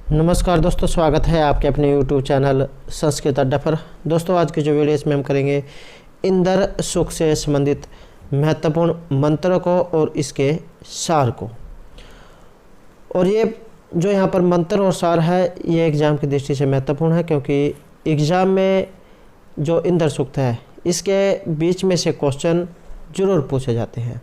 नमस्कार दोस्तों, स्वागत है आपके अपने YouTube चैनल संस्कृत अड्डा पर। दोस्तों, आज की जो वीडियो इसमें हम करेंगे इंद्र सुख से संबंधित महत्वपूर्ण मंत्र को और इसके सार को। और ये जो यहाँ पर मंत्र और सार है ये एग्ज़ाम की दृष्टि से महत्वपूर्ण है, क्योंकि एग्ज़ाम में जो इंद्र सूक्त है इसके बीच में से क्वेश्चन ज़रूर पूछे जाते हैं।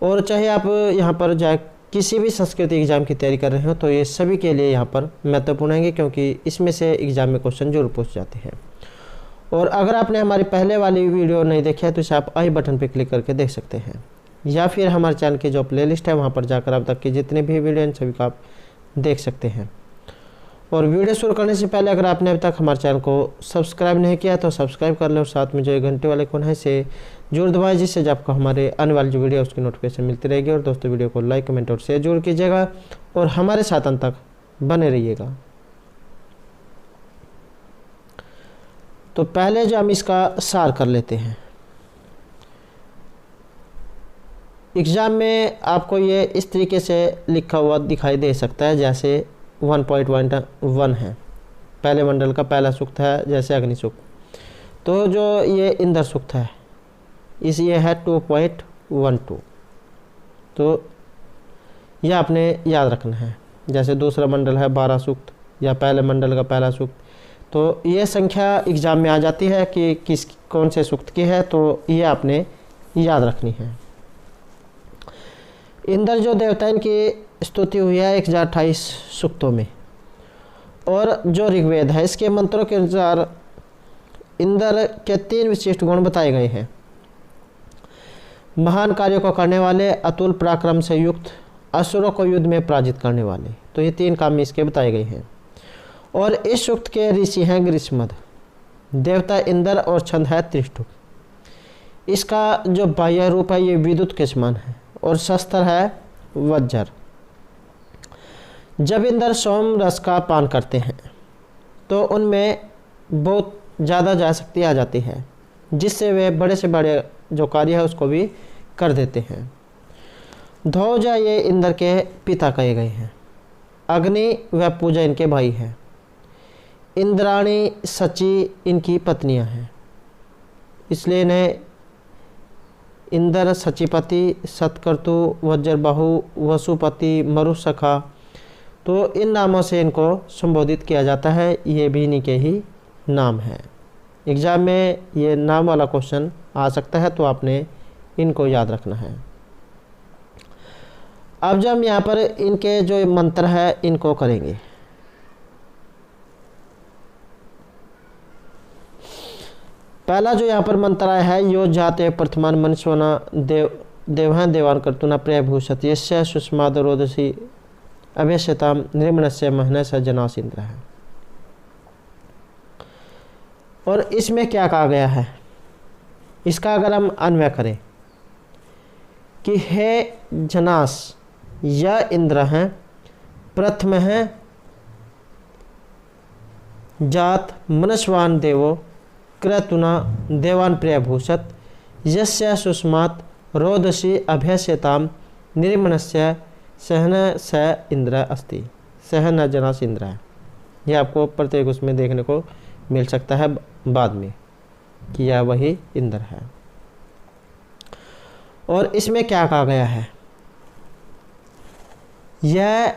और चाहे आप यहाँ पर जाए किसी भी संस्कृत एग्ज़ाम की तैयारी कर रहे हो तो ये सभी के लिए यहाँ पर महत्वपूर्ण है, क्योंकि इसमें से एग्ज़ाम में क्वेश्चन जरूर पूछ जाते हैं। और अगर आपने हमारी पहले वाली वीडियो नहीं देखी है तो इसे आप आई बटन पर क्लिक करके देख सकते हैं, या फिर हमारे चैनल की जो प्लेलिस्ट है वहाँ पर जाकर अब तक की जितने भी वीडियो हैं सभी को आप देख सकते हैं। और वीडियो शुरू करने से पहले अगर आपने अभी तक हमारे चैनल को सब्सक्राइब नहीं किया तो सब्सक्राइब कर लें, और साथ में जो घंटे वाले कोन है इसे जरूर दबाएं, जिससे जब आपको हमारे आने वाली जो वीडियो उसकी नोटिफिकेशन मिलती रहेगी। और दोस्तों, वीडियो को लाइक, कमेंट और शेयर जरूर कीजिएगा और हमारे साथ अंत तक बने रहिएगा। तो पहले जो हम इसका सार कर लेते हैं। एग्ज़ाम में आपको ये इस तरीके से लिखा हुआ दिखाई दे सकता है, जैसे 1.1 है, पहले मंडल का पहला सूक्त है, जैसे अग्नि सूक्त। तो जो ये इंद्र सूक्त है इस ये है 2.12। तो यह आपने याद रखना है। जैसे दूसरा मंडल है 12 सूक्त या पहले मंडल का पहला सूक्त, तो ये संख्या एग्ज़ाम में आ जाती है कि किस कौन से सूक्त की है, तो ये आपने याद रखनी है। इंद्र जो देवता इनकी स्तुति हुई है 1028 सूक्तों में। और जो ऋग्वेद है इसके मंत्रों के अनुसार इंद्र के 3 विशिष्ट गुण बताए गए हैं। महान कार्यों को करने वाले, अतुल पराक्रम से युक्त, असुरों को युद्ध में पराजित करने वाले। तो ये 3 काम इसके बताए गए हैं। और इस सूक्त के ऋषि हैं ग्रीष्मद, देवता इंद्र और छंद है त्रिष्टुप। इसका जो बाह्य रूप है ये विद्युत के समान है और शस्त्र है वज्र। जब इंद्र सोम रस का पान करते हैं तो उनमें बहुत ज़्यादा जा शक्ति आ जाती है, जिससे वे बड़े से बड़े जो कार्य है उसको भी कर देते हैं। ध्वजा ये इंद्र के पिता कहे गए हैं। अग्नि व पूजा इनके भाई हैं। इंद्राणी सची इनकी पत्नियां हैं, इसलिए इन्हें इंद्र, सचिपति, सतकर्तु, वज्रबाहु, वसुपति, मरुसखा, तो इन नामों से इनको संबोधित किया जाता है। ये भी इन्हीं के ही नाम है। एग्ज़ाम में ये नाम वाला क्वेश्चन आ सकता है, तो आपने इनको याद रखना है। अब जब हम यहाँ पर इनके जो मंत्र है इनको करेंगे। पहला जो यहाँ पर मंत्र आया है, यो जाते प्रथमान मनुष्यना देवहं देवान कर्तुना प्रभूषत यस्य सुष्माद रोदसी अभ्यस्यताम निर्मणस्य महनस जनास इंद्र है। और इसमें क्या कहा गया है, इसका अगर हम अन्वय करें कि हे जनास, यह इंद्र हैं, प्रथम है जात मनस्वान देवो क्रतुना देवान प्रभूषत यस्य सुष्मात रोदसी अभ्यस्यताम निर्मणस्य सहन स इंद्र अस्ति। सहन जनास इंद्र है। यह आपको प्रत्येक उसमें देखने को मिल सकता है बाद में कि यह वही इंद्र है। और इसमें क्या कहा गया है, यह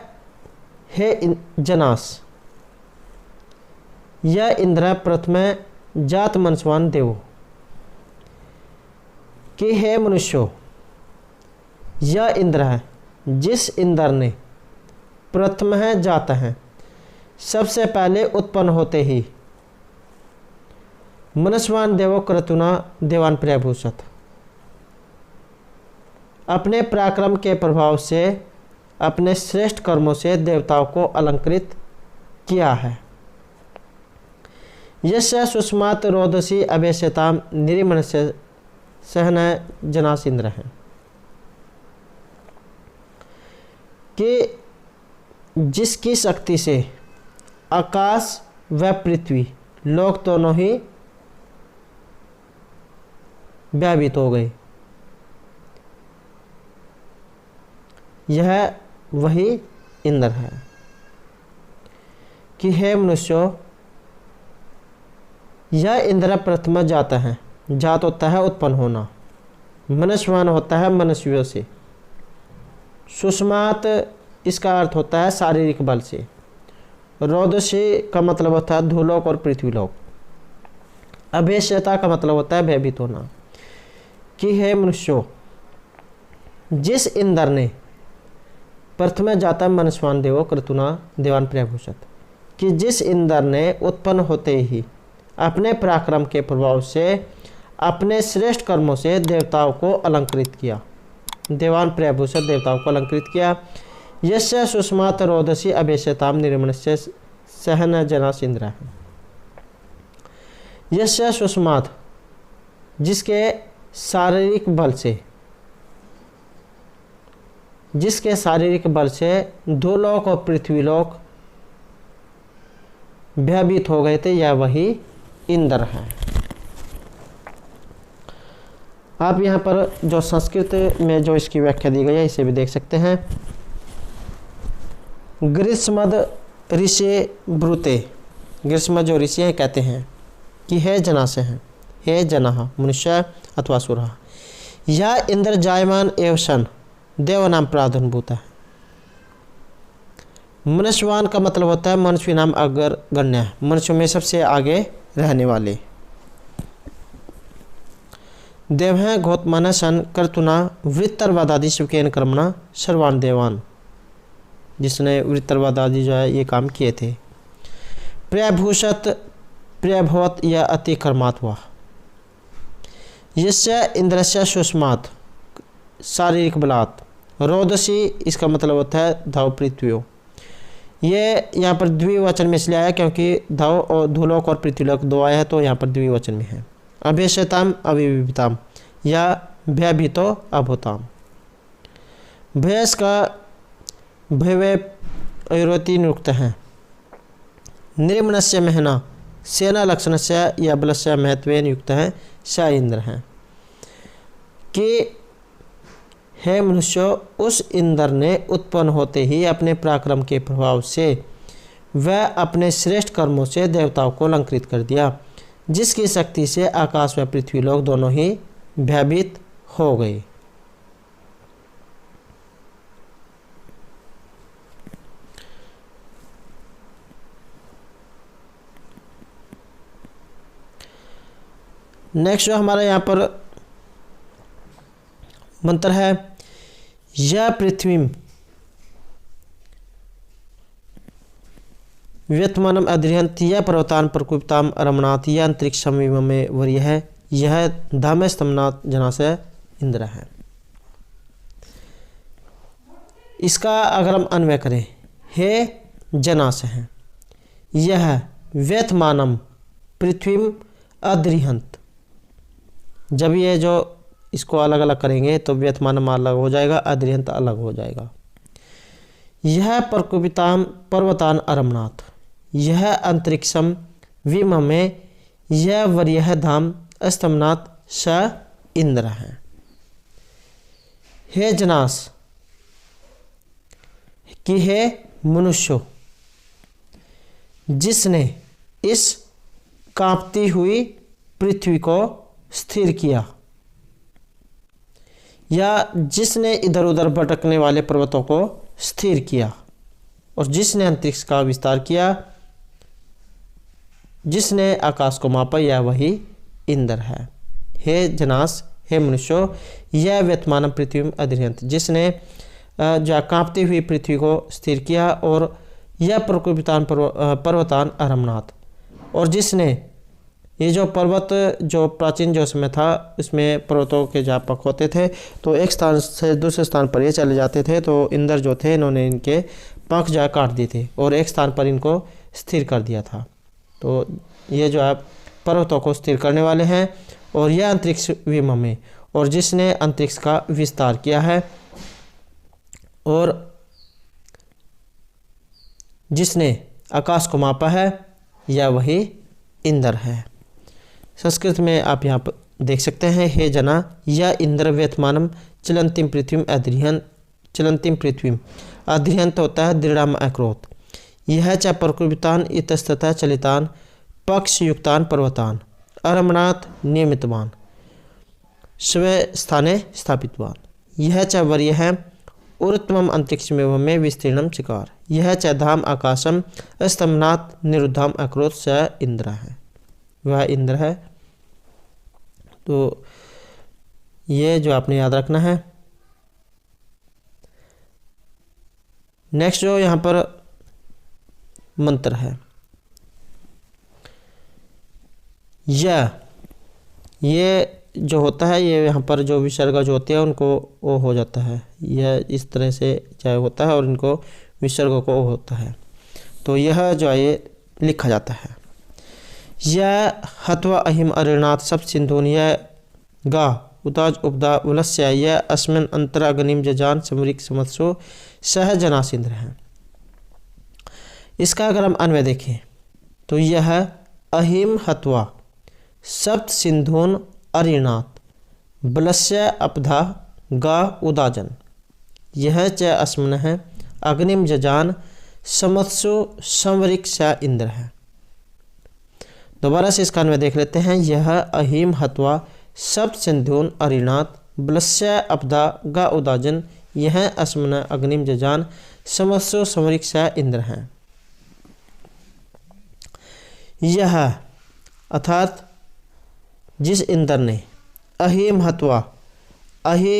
हे जनास, यह इंद्र प्रथम जात मनस्वान देवो, कि हे मनुष्यो, यह इंद्र है जिस इंद्र ने प्रथम है जात है, सबसे पहले उत्पन्न होते ही, मनस्वान देवो क्रतुना देवान प्रभूषत, अपने पराक्रम के प्रभाव से, अपने श्रेष्ठ कर्मों से देवताओं को अलंकृत किया है। यस्य सुष्मात रोदसी अभ्यस्यताम निर्मणस्य सहन जनास इंद्र है, कि जिसकी शक्ति से आकाश व पृथ्वी लोक दोनों ही व्यापित हो गए, यह वही इंद्र है। कि हे मनुष्यों, यह इंद्र प्रथम जात है। जात होता है उत्पन्न होना, मनुष्यवान होता है मनुष्यों से, सुषमात इसका अर्थ होता है शारीरिक बल से, रोदसी का मतलब होता है धूलोक और पृथ्वीलोक, अभेश्यता का मतलब होता है भयभीत होना। कि हे मनुष्यों, जिस इंद्र ने प्रथम जाता मनुष्यवान देवो क्रतुना देवान प्रियभूषत, कि जिस इंद्र ने उत्पन्न होते ही अपने पराक्रम के प्रभाव से अपने श्रेष्ठ कर्मों से देवताओं को अलंकृत किया, देवान प्रियभूषत देवताओं को अलंकृत किया। यस्य सुषमात रोदसी अभेश्यताम निर्मणस्य सहन जनास इंद्र। यस्य सुषमात जिसके शारीरिक बल से धूलोक और पृथ्वीलोक भयभीत हो गए थे, यह वही इंद्र है। आप यहाँ पर जो संस्कृत में जो इसकी व्याख्या दी गई है इसे भी देख सकते हैं। ग्रीष्मद ऋषि ब्रूते, ग्रीष्म जो ऋषि हैं कहते हैं कि हे जना से हैं, हे जनः मनुष्य अथवा सुरः, यह इंद्र जायमान एव सन देवनाम प्रादुर्भूत है। मनुष्यवान का मतलब होता है मनुष्य नाम अग्रगण्य है, मनुष्यों में सबसे आगे रहने वाले। देव हैं घोतमान सन कर्तुना वृत्तरवादादि शिवकेन कर्मणा सर्वान देवान, जिसने वृत्तरवादादि जो है ये काम किए थे। प्रियभूषत प्रियभवत या अति कर्मात् हुआ। यस्य इंद्रस्य सुषमात् शारीरिक बलात्, रोदसी इसका मतलब होता है धव पृथ्वियों। ये यहाँ पर द्विवचन में इसलिए आया क्योंकि धव और धूलोक और पृथ्वीलोक दो आया है, तो यहाँ पर द्विवचन में है। अभेश्यताम अविविताम या भयभीतो अभूताम। भयस का भयवति नियुक्त है। निर्मणस्य महना सेना लक्षणस्य या बलस्य महत्वेन युक्त है, स इंद्र हैं। कि हे मनुष्यों, उस इंद्र ने उत्पन्न होते ही अपने पराक्रम के प्रभाव से वह अपने श्रेष्ठ कर्मों से देवताओं को अलंकृत कर दिया, जिसकी शक्ति से आकाश व पृथ्वी लोग दोनों ही भयभीत हो गए। नेक्स्ट जो हमारा यहाँ पर मंत्र है, यह पृथ्वी व्यतमानम अध्रियंत, यह पर्वतान प्रकुप्ताम रमणात, यह अंतरिक्षम में वर्य है, यह धाम स्तंभनाथ जना से इंद्र है। इसका अगर हम अन्वय करें, हे जना से हैं, यह व्यतमानम पृथ्वी अध्रियंत, जब ये जो इसको अलग अलग करेंगे तो व्यतमानम अलग हो जाएगा, अध्रियंत अलग हो जाएगा। यह प्रकुपिताम पर्वतान अरमनाथ, यह अंतरिक्षम विम में, यह वर्य धाम स्तंभनाथ स इंद्र है। हे जनास, कि हे मनुष्यों, जिसने इस कांपती हुई पृथ्वी को स्थिर किया, या जिसने इधर उधर भटकने वाले पर्वतों को स्थिर किया, और जिसने अंतरिक्ष का विस्तार किया, जिसने आकाश को मापा, यह वही इंद्र है। हे जनास, हे मनुष्यों, यह व्यतमान पृथ्वी अध्रियंत, जिसने जो कांपती हुई पृथ्वी को स्थिर किया, और यह प्रकुपितान पर्वतान अरमनाथ, और जिसने ये जो पर्वत जो प्राचीन जो समय था इसमें पर्वतों के व्यापक होते थे, तो एक स्थान से दूसरे स्थान पर ये चले जाते थे, तो इंद्र जो थे इन्होंने इनके पंख जो काट दिए थे और एक स्थान पर इनको स्थिर कर दिया था। तो ये जो है पर्वतों को स्थिर करने वाले हैं, और यह अंतरिक्ष विम में, और जिसने अंतरिक्ष का विस्तार किया है, और जिसने आकाश को मापा है, यह वही इंद्र है। संस्कृत में आप यहाँ पर देख सकते हैं, हे जना, यह इंद्र व्यतमानम चलंतिम पृथ्वी अध्रियंत, चलंतिम पृथ्वी अध्रियंत होता है दृढ़म अक्रोत, यह च प्रकुपितान इतस्ततः चलितान पक्षयुक्तान पर्वतान अरमणात नियमितवान स्व स्थाने स्थापितवान। यह च वर्य है ऊर्ध्वम अंतरिक्षमेव में विस्तीर्णम चिकार। यह च धाम आकाशम स्तंभनाथ निरुद्धाम अक्रोध स इंद्र है, वह इंद्र है। तो ये जो आपने याद रखना है। नेक्स्ट जो यहाँ पर मंत्र है ये जो होता है, ये यहाँ पर जो विसर्ग जो होते हैं उनको ओ हो जाता है, यह इस तरह से चाहे होता है और इनको विसर्ग को ओ होता है। तो यह जो है ये लिखा जाता है। यह हत्वा अहिम अरिणाथ सब सिंधुन यह गा उताज उपदा उलस्य यह अस्मिन अंतर अग्निम जजान समरिक समत्सो सह जना सिंद्र है। इसका अगर हम अन्वय देखें तो यह अहिम हत्वा सप्त सिंधुन अरिणात बलस्य अपधा गा उदाजन यह च अस्मन है अग्निम जजान समत्सु संवरिक स इंद्र है। दोबारा से इसका अन्वय देख लेते हैं। यह अहिम हत्वा सप्त सिंधुन अरिणात बलस्य अपधा गा उदाजन यह अस्मन अग्निम जजान समत्सु संवरिक स इंद्र है। यह अर्थात जिस इंद्र ने अहिम हत्वा अहि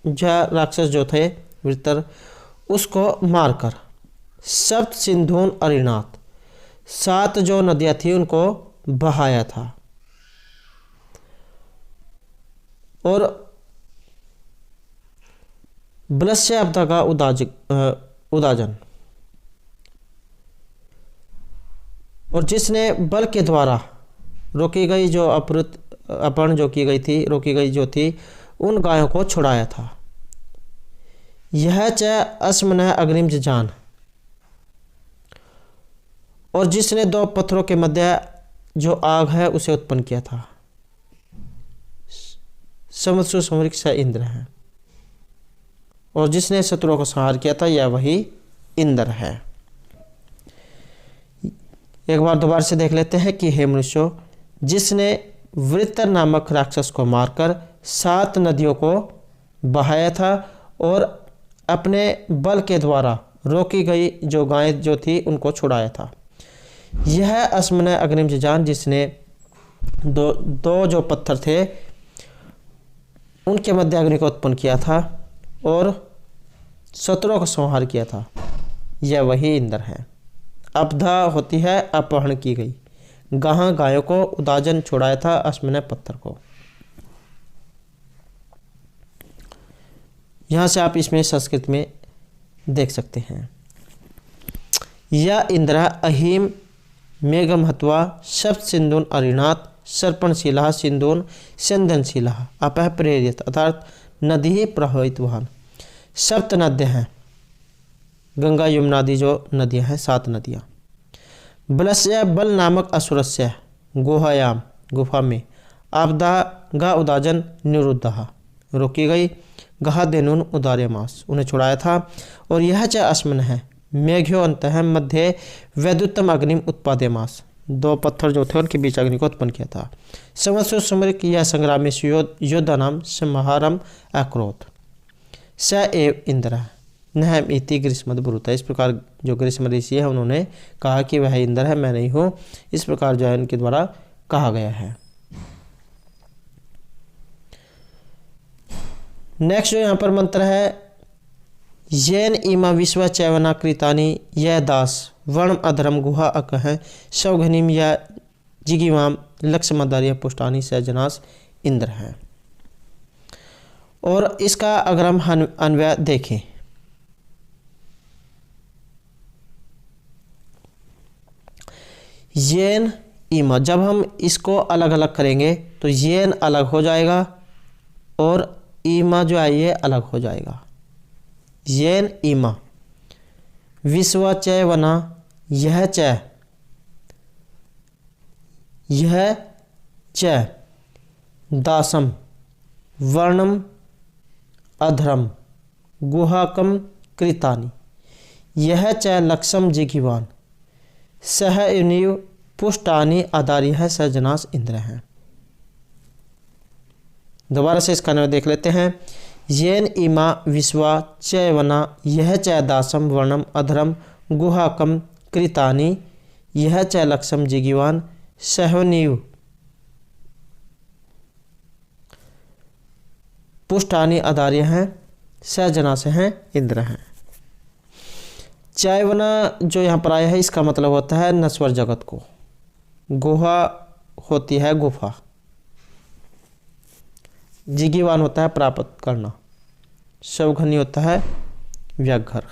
राक्षस जो थे वृत्र उसको मारकर सप्त सिंधुन अरिणात 7 जो नदियां थी उनको बहाया था और बलस्य अपदा का उदाजन और जिसने बल के द्वारा रोकी गई जो अपहरण जो की गई थी रोकी गई जो थी उन गायों को छुड़ाया था। यह च अस्मन अग्निम जजान और जिसने 2 पत्थरों के मध्य जो आग है उसे उत्पन्न किया था। समत्सु समरिक स इंद्र है और जिसने शत्रुओं को संहार किया था यह वही इंद्र है। एक बार दोबारा से देख लेते हैं कि हे मनुष्यों, जिसने वृत्र नामक राक्षस को मारकर 7 नदियों को बहाया था और अपने बल के द्वारा रोकी गई जो गायें जो थी उनको छुड़ाया था। यह अस्मन अग्निम जजान जिसने दो जो पत्थर थे उनके मध्य अग्नि को उत्पन्न किया था और शत्रुओं को संहार किया था, यह वही इंद्र है। अपधा होती है अपहरण की गई, गाह गायों को उदाजन छुड़ाया था अस्मन पत्थर को। यहाँ से आप इसमें संस्कृत में देख सकते हैं। यह इंद्र अहिम मेघम हत्वा सप्त सिंधुन अरिणात सर्पणशिला सिंधुन संदनशिला अपह प्रेरित अर्थात नदी प्रवाहितवान। 7 नद्याँ हैं, गंगा यमुना आदि जो नदियाँ हैं 7 नदियाँ। बलस्य बल नामक असुरस्य गुहायाम गुफा में आपदा गा उदाजन निरुद्धा रोकी गई गहा देनुन उदार्यमास उन्हें छुड़ाया था। और यह च अस्मन है मेघ्यो अंतः मध्य वैद्युतम अग्निम उत्पाद्यमास 2 पत्थर जो थे उनके बीच अग्नि को उत्पन्न किया था। समस्व समरिक यह संग्रामी योद्धा नाम समहारम अक्रोध स एव इंद्र नहम इति ग्रीष्मद ब्रुता। इस प्रकार जो ग्रीष्म ऋषि है उन्होंने कहा कि वह इंद्र है, मैं नहीं हूँ। इस प्रकार जो है उनके द्वारा कहा गया है। नेक्स्ट जो यहाँ पर मंत्र है येन इमा विश्व चैवना कृतानी यह दास वर्ण अधर्म गुहा अकह सौघनिम या जिगिवाम लक्ष्मदारिया पुष्टानी सहजनास इंद्र है। और इसका अगर हम अन्वय देखें येन इमा, जब हम इसको अलग अलग करेंगे तो येन अलग हो जाएगा और इमा जो है ये अलग हो जाएगा। येन इमा विश्व चय वना यह च दासम वर्णम अधरम गुहाकम कृतानि यह च लक्षम जिघिवान सह युनिव पुष्टानि आधार्य सजनास इंद्र है। दोबारा से इसका नाम देख लेते हैं। येन इमा विश्वा चैवना यह च दासम वर्णम अधरम गुहाकम कृतानि यह च लक्षम जिघिवान सहनीव पुष्टानि आधार्य हैं सजना से हैं इंद्र हैं। चैवना जो यहाँ पर आया है इसका मतलब होता है नश्वर जगत को। गुहा होती है गुफा, जिघिवान होता है प्राप्त करना, शवघनी होता है व्याघ्र।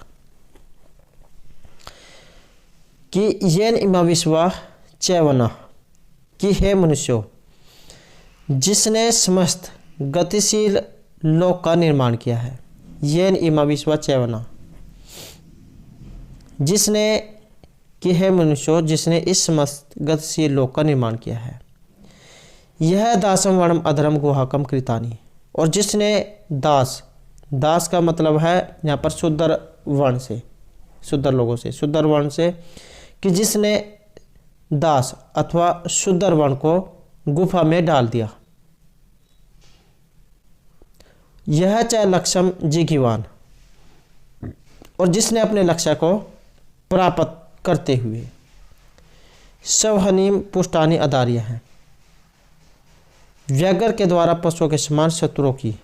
कि येन इमा विश्वा चैवना कि हे मनुष्यों जिसने समस्त गतिशील लोक का निर्माण किया है। येन इमा विश्वा चैवना जिसने कि हे मनुष्यों जिसने इस समस्त गतिशील लोक का निर्माण किया है। यह दासम वर्णम अधरम गुहाकम कृतानि और जिसने दास का मतलब है यहाँ पर शूद्र वर्ण से, शूद्र लोगों से, शूद्र वर्ण से, कि जिसने दास अथवा शूद्र वर्ण को गुफा में डाल दिया। यह च लक्ष्यम जिघिवान और जिसने अपने लक्ष्य को प्राप्त करते हुए सवहनीम पुष्टानि आधार्य हैं। व्याघ्र के द्वारा पशुओं के समान शत्रुओं की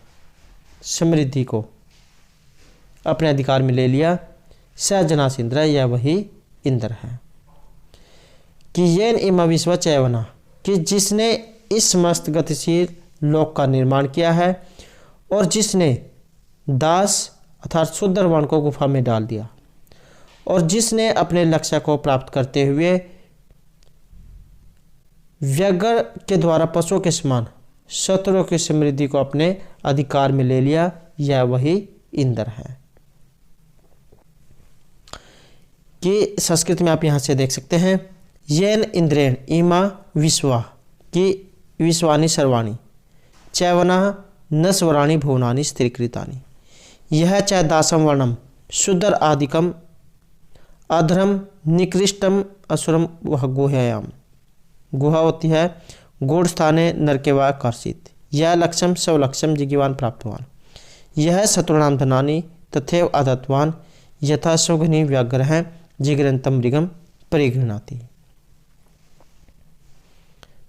समृद्धि को अपने अधिकार में ले लिया। सजनास इंद्र यह वही इंद्र है। कि येन इमा विश्व चैवना कि जिसने इस समस्त गतिशील लोक का निर्माण किया है और जिसने दास अर्थात शूद्र वर्ण को गुफा में डाल दिया और जिसने अपने लक्ष्य को प्राप्त करते हुए व्याघ्र के द्वारा पशुओं के समान शत्रुओं की समृद्धि को अपने अधिकार में ले लिया, यह वही इंद्र है। कि संस्कृत में आप यहाँ से देख सकते हैं। येन इंद्रेण इमा विश्वा की विश्वानि सर्वाणि चैवना न स्वराणि भुवनानि स्थिरीकृतानि यह च दासम वर्णम शूद्र आदिकम अधरम निकृष्टम असुरम वह गुह्यायाम। गुहा होती है गूढ़ स्थाने नरके व कर्षित। यह लक्ष्यम स्वलक्ष्यम जिघिवान प्राप्तवान यह शत्रुणाम धनानि तथैव आदत्तवान यथा सुघ्नि व्याघ्र हैं जिघ्रंतम मृगम परिगृह्णाति।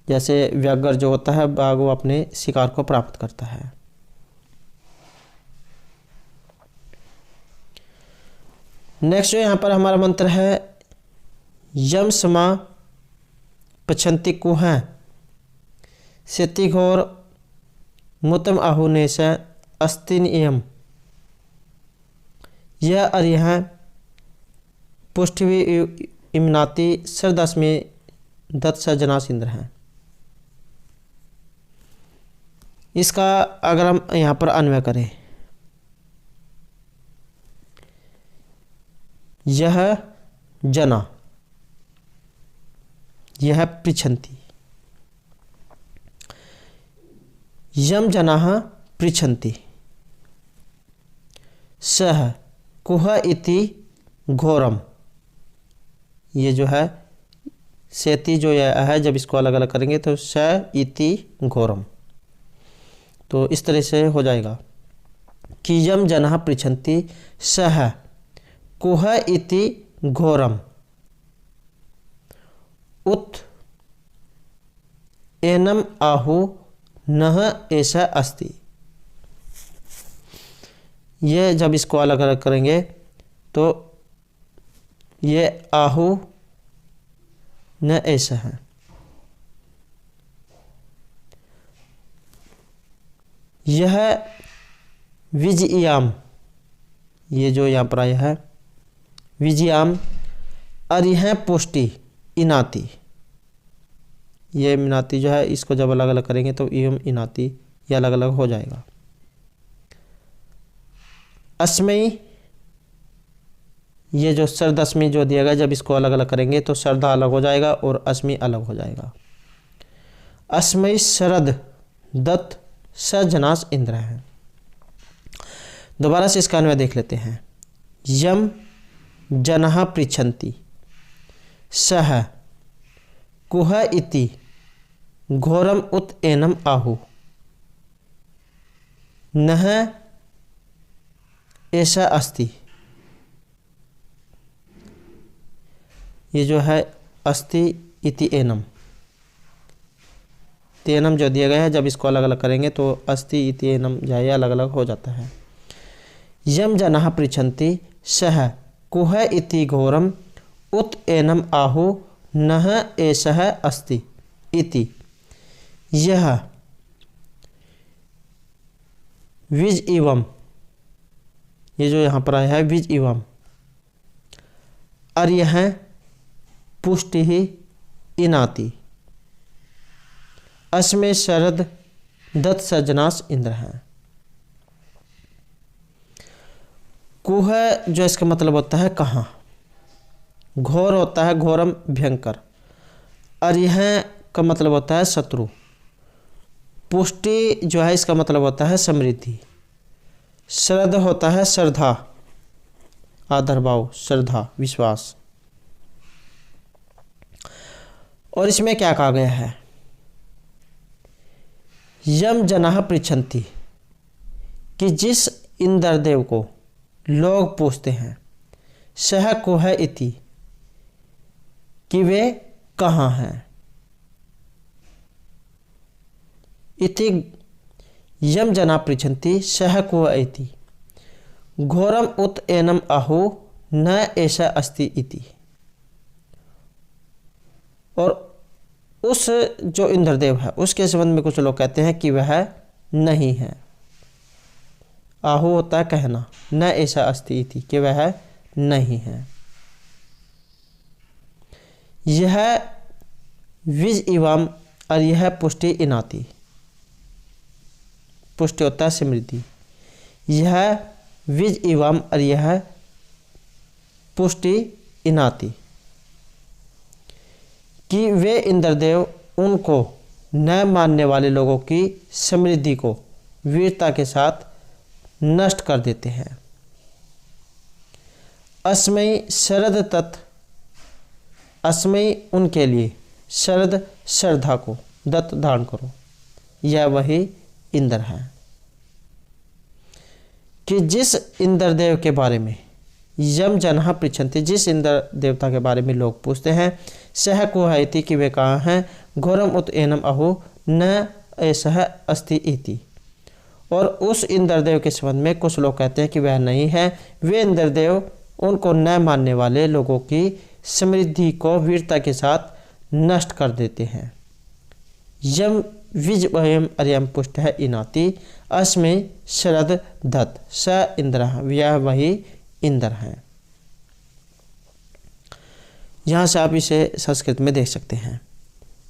जैसे व्याघ्र जो होता है बाघ वो अपने शिकार को प्राप्त करता है। नेक्स्ट जो यहाँ पर हमारा मंत्र है यम समा पछंति कुह सेतिघोर मुतम आहुनेश अस्तिनियम यह अर्य पुष्टि इमनाति सरदस्मी दत्त सजनास इंद्र हैं। इसका अगर हम यहाँ पर अन्वय करें, यह जना यह पृच्छन्ति यम जनाः पृच्छन्ति सह कुह इति घोरम। ये जो है सेति जो यह है जब इसको अलग अलग करेंगे तो स इति घोरम, तो इस तरह से हो जाएगा कि यम जनाः पृच्छन्ति सह कुह इति घोरम उत एनम आहु नह ऐसा अस्ति। ये जब इसको अलग अलग करेंगे तो ये आहु न ऐसा है। यह विजयाम ये जो यहाँ पर आया है विजयाम अरिह पुष्टि इनाति। ये इनाति जो है इसको जब अलग अलग करेंगे तो इम इनाति ये अलग अलग हो जाएगा। अस्मयी ये जो सरदस्मी जो दिया गया जब इसको अलग अलग करेंगे तो सरदा अलग हो जाएगा और अस्मी अलग हो जाएगा। अस्मयी शरद दत्त सजनास इंद्र है। दोबारा से इसका अन्वय देख लेते हैं। यम जनः पृच्छन्ति सः कुह इति घोरम उत एनम आहु नह ऐसा अस्ति। ये जो है अस्ति इति एनम, तेनम जो दिया गया है, जब इसको अलग अलग करेंगे तो अस्ति इति एनम जाए अलग अलग हो जाता है। यम जनः पृच्छन्ति सः कुह इति घोरम उत एनम आहु नह एषः अस्ति इति। यह विज एवं, ये जो यहाँ पर आया है विज एवं, और यह पुष्टि ही इनाति अस्मे शरद दत्त सजनास इंद्र है। कुह जो इसका मतलब होता है कहाँ, घोर होता है घोरम भयंकर, और यह का मतलब होता है शत्रु, पुष्टि जो है इसका मतलब होता है समृद्धि, श्रद्ध होता है श्रद्धा आदर भाव श्रद्धा विश्वास। और इसमें क्या कहा गया है, यम जनः पृच्छन्ति कि जिस इंद्रदेव को लोग पूछते हैं, सह कुह इति कि वे कहाँ हैं, इति यम जना पृच्छन्ति सह कुह इति घोरम उत एनम आहु न ऐसा अस्ति इति। और उस जो इंद्रदेव है उसके संबंध में कुछ लोग कहते हैं कि वह नहीं है। आहु होता है कहना, न ऐसा अस्ति इति कि वह नहीं है। यह विज एवं और यह पुष्टि इनाति, पुष्टि होता है समृद्धि। यह विज एवं और यह पुष्टि इनाति कि वे इंद्रदेव उनको न मानने वाले लोगों की समृद्धि को वीरता के साथ नष्ट कर देते हैं। अस्मयी शरद तत्, अस्मयी उनके लिए, शरद श्रद्धा को, दत्त धारण करो, यह वही इंद्र है। कि जिस इंद्रदेव के बारे में यम जनः पृच्छन्ति, जिस इंद्र देवता के बारे में लोग पूछते हैं, सह कुह इति कि वे कहाँ हैं, घोरम उत एनम अहो न ऐसा अस्ति इति। और उस इंद्रदेव के संबंध में कुछ लोग कहते हैं कि वह नहीं है। वे इंद्रदेव उनको न मानने वाले लोगों की समृद्धि को वीरता के साथ नष्ट कर देते हैं। यम विज वयम अर्यम पुष्ट है इनाति अस्में शरद दत्त स इंद्र, यह वही इंद्र है। यहाँ से आप इसे संस्कृत में देख सकते हैं।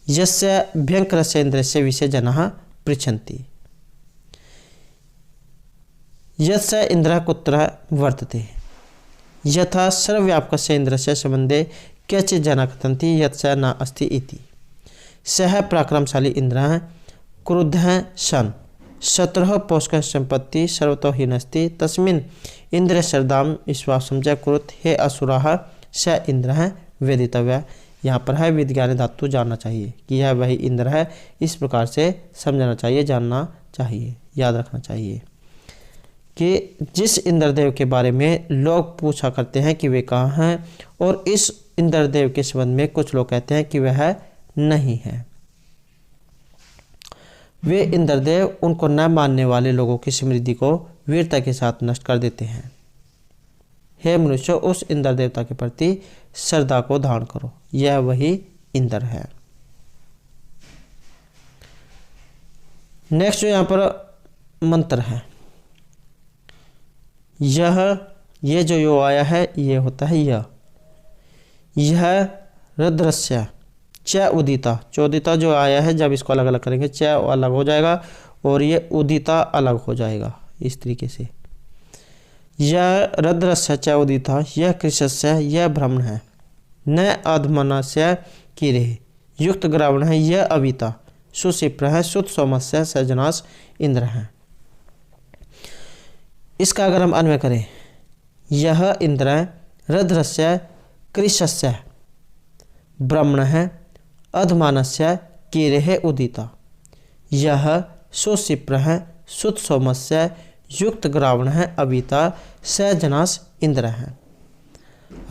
यस्य भयंकरस्य इंद्रस्य विषय जनः पृच्छन्ति यस्य इंद्रः कुत्र वर्तते यथा सर्वव्यापकस्य इंद्रस्य संबंधे केचित् जनाः कथन्ति यत् स न अस्ति इति। सः पराक्रमशाली इंद्रः क्रुद्धः सन् शत्रुः पौष्कः सम्पत्ति सर्वतो हीनस्ति तस्मिन् इंद्र श्रद्धां विश्वासं च कुरुत हे असुराः स इंद्रः वेदितव्य। यहाँ पर है विज्ञान धातु जानना चाहिए कि यह वही इंद्र है। इस प्रकार से समझना चाहिए, जानना चाहिए, याद रखना चाहिए कि जिस इंद्रदेव के बारे में लोग पूछा करते हैं कि वे कहाँ हैं, और इस इंद्रदेव के संबंध में कुछ लोग कहते हैं कि वह नहीं है। वे इंद्रदेव उनको न मानने वाले लोगों की समृद्धि को वीरता के साथ नष्ट कर देते हैं। हे मनुष्य, उस इंद्र देवता के प्रति श्रद्धा को धारण करो, यह वही इंद्र है। नेक्स्ट जो यहाँ पर मंत्र है, ये जो यो आया है ये होता है यह रुद्रस्य च उदिता, चोदिता जो आया है जब इसको अलग अलग करेंगे च अलग हो जाएगा और ये उदिता अलग हो जाएगा। इस तरीके से यह रुद्रस्य च उदिता, यह कृशस्य, यह ब्रह्मण है, न अधमनस्य किरे युक्त ग्रावण है, यह अविता सुशिप्र है, सुत सोमस्य सजनास इंद्र है। इसका अगर हम अन्वय करें, यह इंद्र रध्रस्य कृशस्य ब्रह्मणः अधमानस्य कीरेः उदिता। यह सुशिप्रः सुतसोमस्य युक्त ग्रावणः अविता स जनास इंद्र है।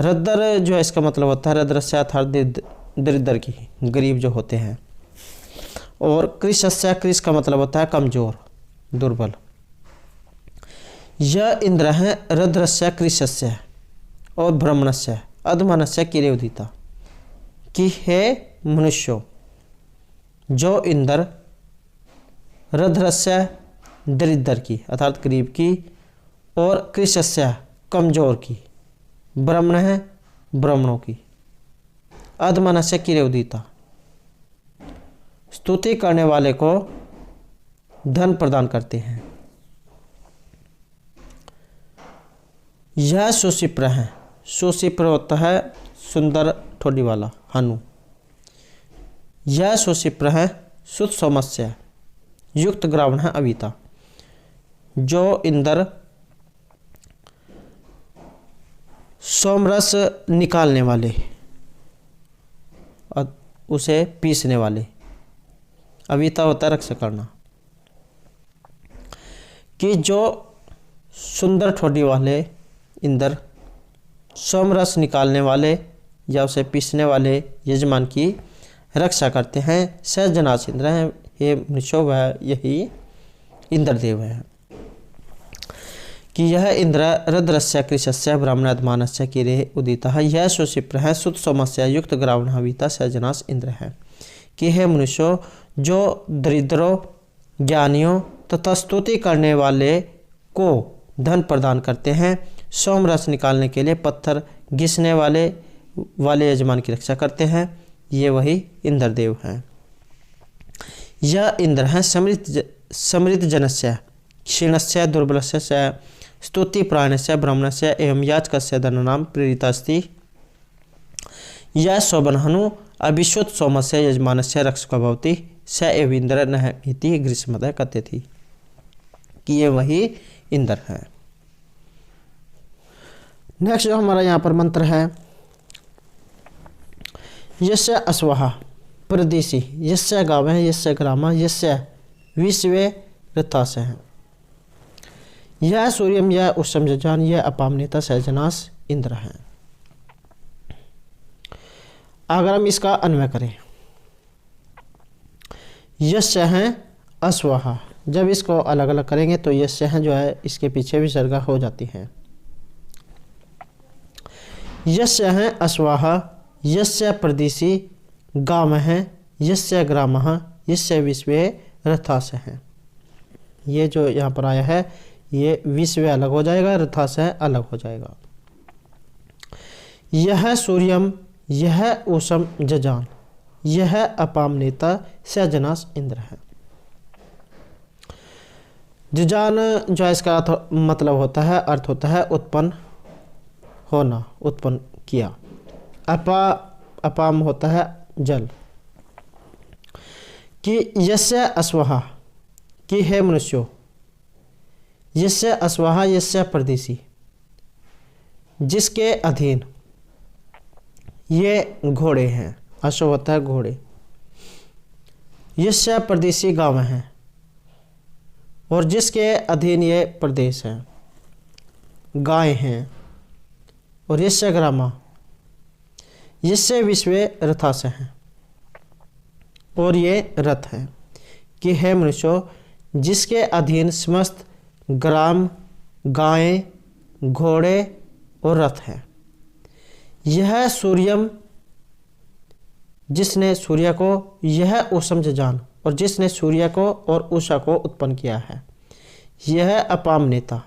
रद्दर जो है इसका मतलब होता है रद्रस्य अर्थात दरिद्र की, गरीब जो होते हैं। और कृशस्य, कृश का मतलब होता है कमजोर, दुर्बल। यह इंद्र है रद्रस्य कृशस्य और ब्रह्मणस्य अधमानस्य कीरे उदिता कि हे मनुष्यों, जो इंद्र रध्रस्य दरिद्र की अर्थात गरीब की और कृशस्य कमजोर की, ब्रह्मण है ब्राह्मणों की, अधमानस्य कीरे उदिता स्तुति करने वाले को धन प्रदान करते हैं। यह सुशिप्र है, सुशिप्र होता है सुंदर ठोडी वाला, हनु। यह सुशिप्र है सुत सोमस्य युक्त ग्रावण है अविता, जो इंद्र सोमरस निकालने वाले और उसे पीसने वाले, अविता होता है रक्षा करना, कि जो सुंदर ठोडी वाले इंद्र सोमरस निकालने वाले या उसे पीसने वाले यजमान की रक्षा करते हैं। सहजनाश इंद्र हैं, ये मनुष्य वह यही इंद्रदेव है। कि यह इंद्र रद्रस्य कृशस्य ब्राह्मण अधमानस्य कीरे उदिता है। यह सुशिप्र है सुत सोमस्य युक्त ग्रावण हविता सहजनाश इंद्र है। कि हे मनुष्यों, जो दरिद्रों, ज्ञानियों तथा स्तुति करने वाले को धन प्रदान करते हैं, सोमरस निकालने के लिए पत्थर घिसने वाले यजमान की रक्षा करते हैं, ये वही इंद्रदेव हैं। यह इंद्र है समृद्ध जनस्य क्षीणस्य दुर्बलस्य स्तुति प्राणस्य ब्राह्मणस्य एवं याचकस्य धननाम प्रेरितास्ति। यह शोभनहनु अभिश्वत सोमस्य यजमानस्य रक्षको भवति स एव इंद्र न इति ग्रीष्मतः कहते थी। कि ये वही इंद्र है। नेक्स्ट जो हमारा यहाँ पर मंत्र है, यस्य अश्वः प्रदिशि यस्य गावः यस्य ग्रामः यस्य विश्वे रथास है। यह सूर्यम यह उष्म जजान यह अपामनेता सहजनास इंद्र है। अगर हम इसका अन्वय करें, यस्य है अश्वः, जब इसको अलग अलग करेंगे तो यस्य है जो है इसके पीछे विसर्गा हो जाती है। यस्य है अश्वः यस्य प्रदिशि गामः यस्य ग्रामः यस्य विश्वे रथास है। ये जो यहाँ पर आया है ये विश्व अलग हो जाएगा, रथास अलग हो जाएगा। यह सूर्यम यह उषम जजान यह अपाम नेता सहजनास इंद्र है। जजान जो है इसका मतलब होता है, अर्थ होता है उत्पन्न होना, उत्पन्न किया। अपाम होता है जल। कि यस्य अश्वः कि हे मनुष्यों, यस्य अश्वः यस्य परदेशी, जिसके अधीन ये घोड़े हैं, अश्व होता है घोड़े। यस्य परदेशी गांव हैं, और जिसके अधीन ये प्रदेश हैं, गाय हैं। और यस्य ग्रामा यस्य विश्वे रथास हैं, और ये रथ हैं। कि हे मनुष्यों, जिसके अधीन समस्त ग्राम, गायें, घोड़े और रथ हैं। यह सूर्यम जिसने सूर्य को, यह उषम जजान और जिसने सूर्य को और उषा को उत्पन्न किया है। यह अपाम नेता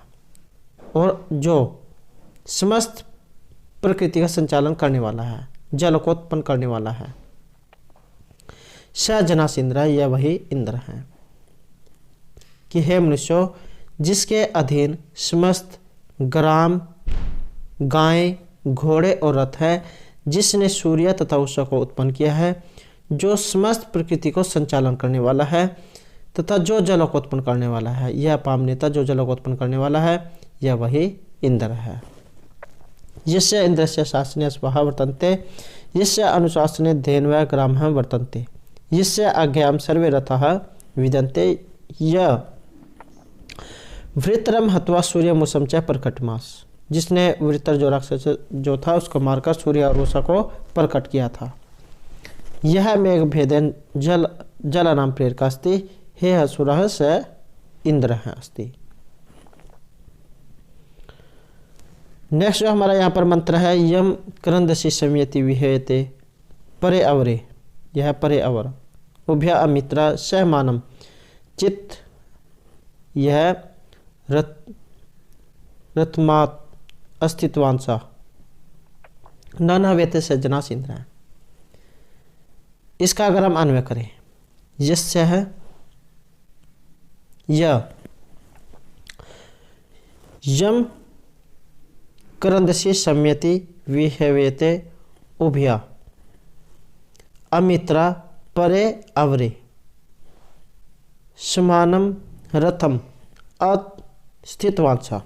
और जो समस्त प्रकृति का संचालन करने वाला है, जल को उत्पन्न करने वाला है। सहजनास इंद्र, यह वही इंद्र है। कि हे मनुष्यों, जिसके अधीन समस्त ग्राम, गायें, घोड़े और रथ है, जिसने सूर्य तथा उषा को उत्पन्न किया है, जो समस्त प्रकृति को संचालन करने वाला है तथा जो जल को उत्पन्न करने वाला है। यह अपाम नेता जो जल को उत्पन्न करने वाला है, यह वही इंद्र है। यस्य इंद्रस्य शासने स्वाहा वर्तन्ते, यस्य अनुशासने धेनवः ग्रामः वर्तन्ते, यस्य आज्ञां सर्वे रथाः विदन्ते, य वृत्रम हत्वा सूर्यमुषम च प्रकटमास, जिसने वृत्र जो राक्षस जो था उसको मारकर सूर्य और उषा को प्रकट किया था। यह मेघ भेदन जल नाम प्रेरका अस्ति, हे असुरः स इंद्र है अस्ति। नेक्स्ट जो हमारा यहाँ पर मंत्र है, यम क्रंदसी संयति विहेयते परे अवरे, यह परे अवर, उभय अमित्रा सहमानम चित्त, यह रथमात अस्तित्वांसा नाना वेते सज्जना इंद्र है। इसका अगर हम अन्वय करें, यस्य है यम करंदसी सम्यति विहेवेते उभया अमित्रा परे अवरे समानम रथम अस्थितवांसा,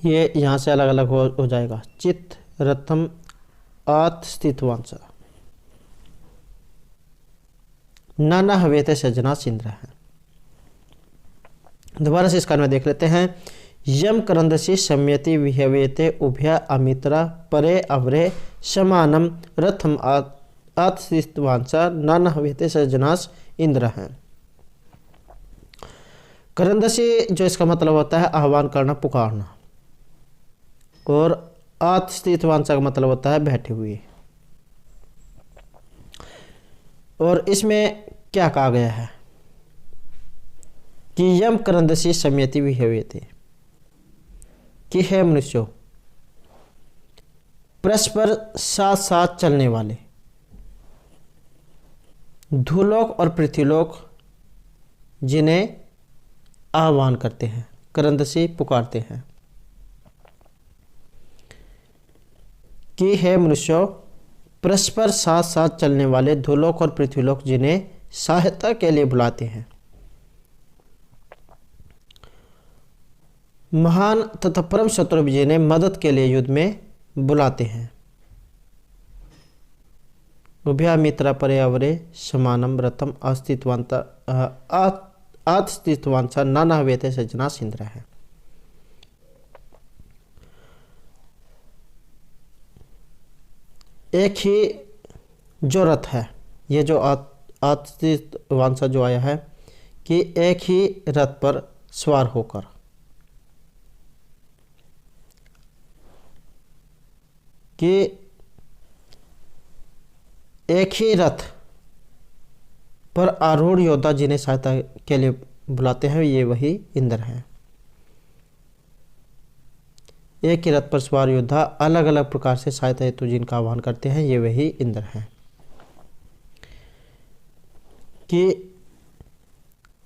ये यहाँ से अलग अलग हो जाएगा। चित्त रथम अस्थितवांसा नाना हवेते सजना इंद्र है। दोबारा से इसका में देख लेते हैं। यम करंदसी सम्यति विहवेते उभय अमित्रा परे अवरे समानम रथम अस्थितवांसा नाना हवेते सजनास इंद्र है। करंदसी जो इसका मतलब होता है आह्वान करना, पुकारना, और अस्थितवांसा का मतलब होता है बैठे हुए। और इसमें क्या कहा गया है कि यम करंदसी सम्यति विहवेते, कि है मनुष्यों परस्पर साथ साथ चलने वाले धूलोक और पृथ्वीलोक जिन्हें आह्वान करते हैं, करंदसी पुकारते हैं, कि है मनुष्यों परस्पर साथ साथ चलने वाले धूलोक और पृथ्वीलोक जिन्हें सहायता के लिए बुलाते हैं, महान तथा परम शत्रु जिन्हें मदद के लिए युद्ध में बुलाते हैं। उभया मित्रा परे अवरे समानम रथम अस्तित्वांसा नाना वेते सजना इंद्र है। एक ही जो रथ है, ये जो अस्तित्वांसा जो आया है कि एक ही रथ पर सवार होकर, कि एक ही रथ पर आरूढ़ योद्धा जिन्हें सहायता के लिए बुलाते हैं, ये वही इंद्र हैं। एक ही रथ पर सवार योद्धा अलग अलग प्रकार से सहायता हेतु जिनका आह्वान करते हैं, ये वही इंद्र हैं। कि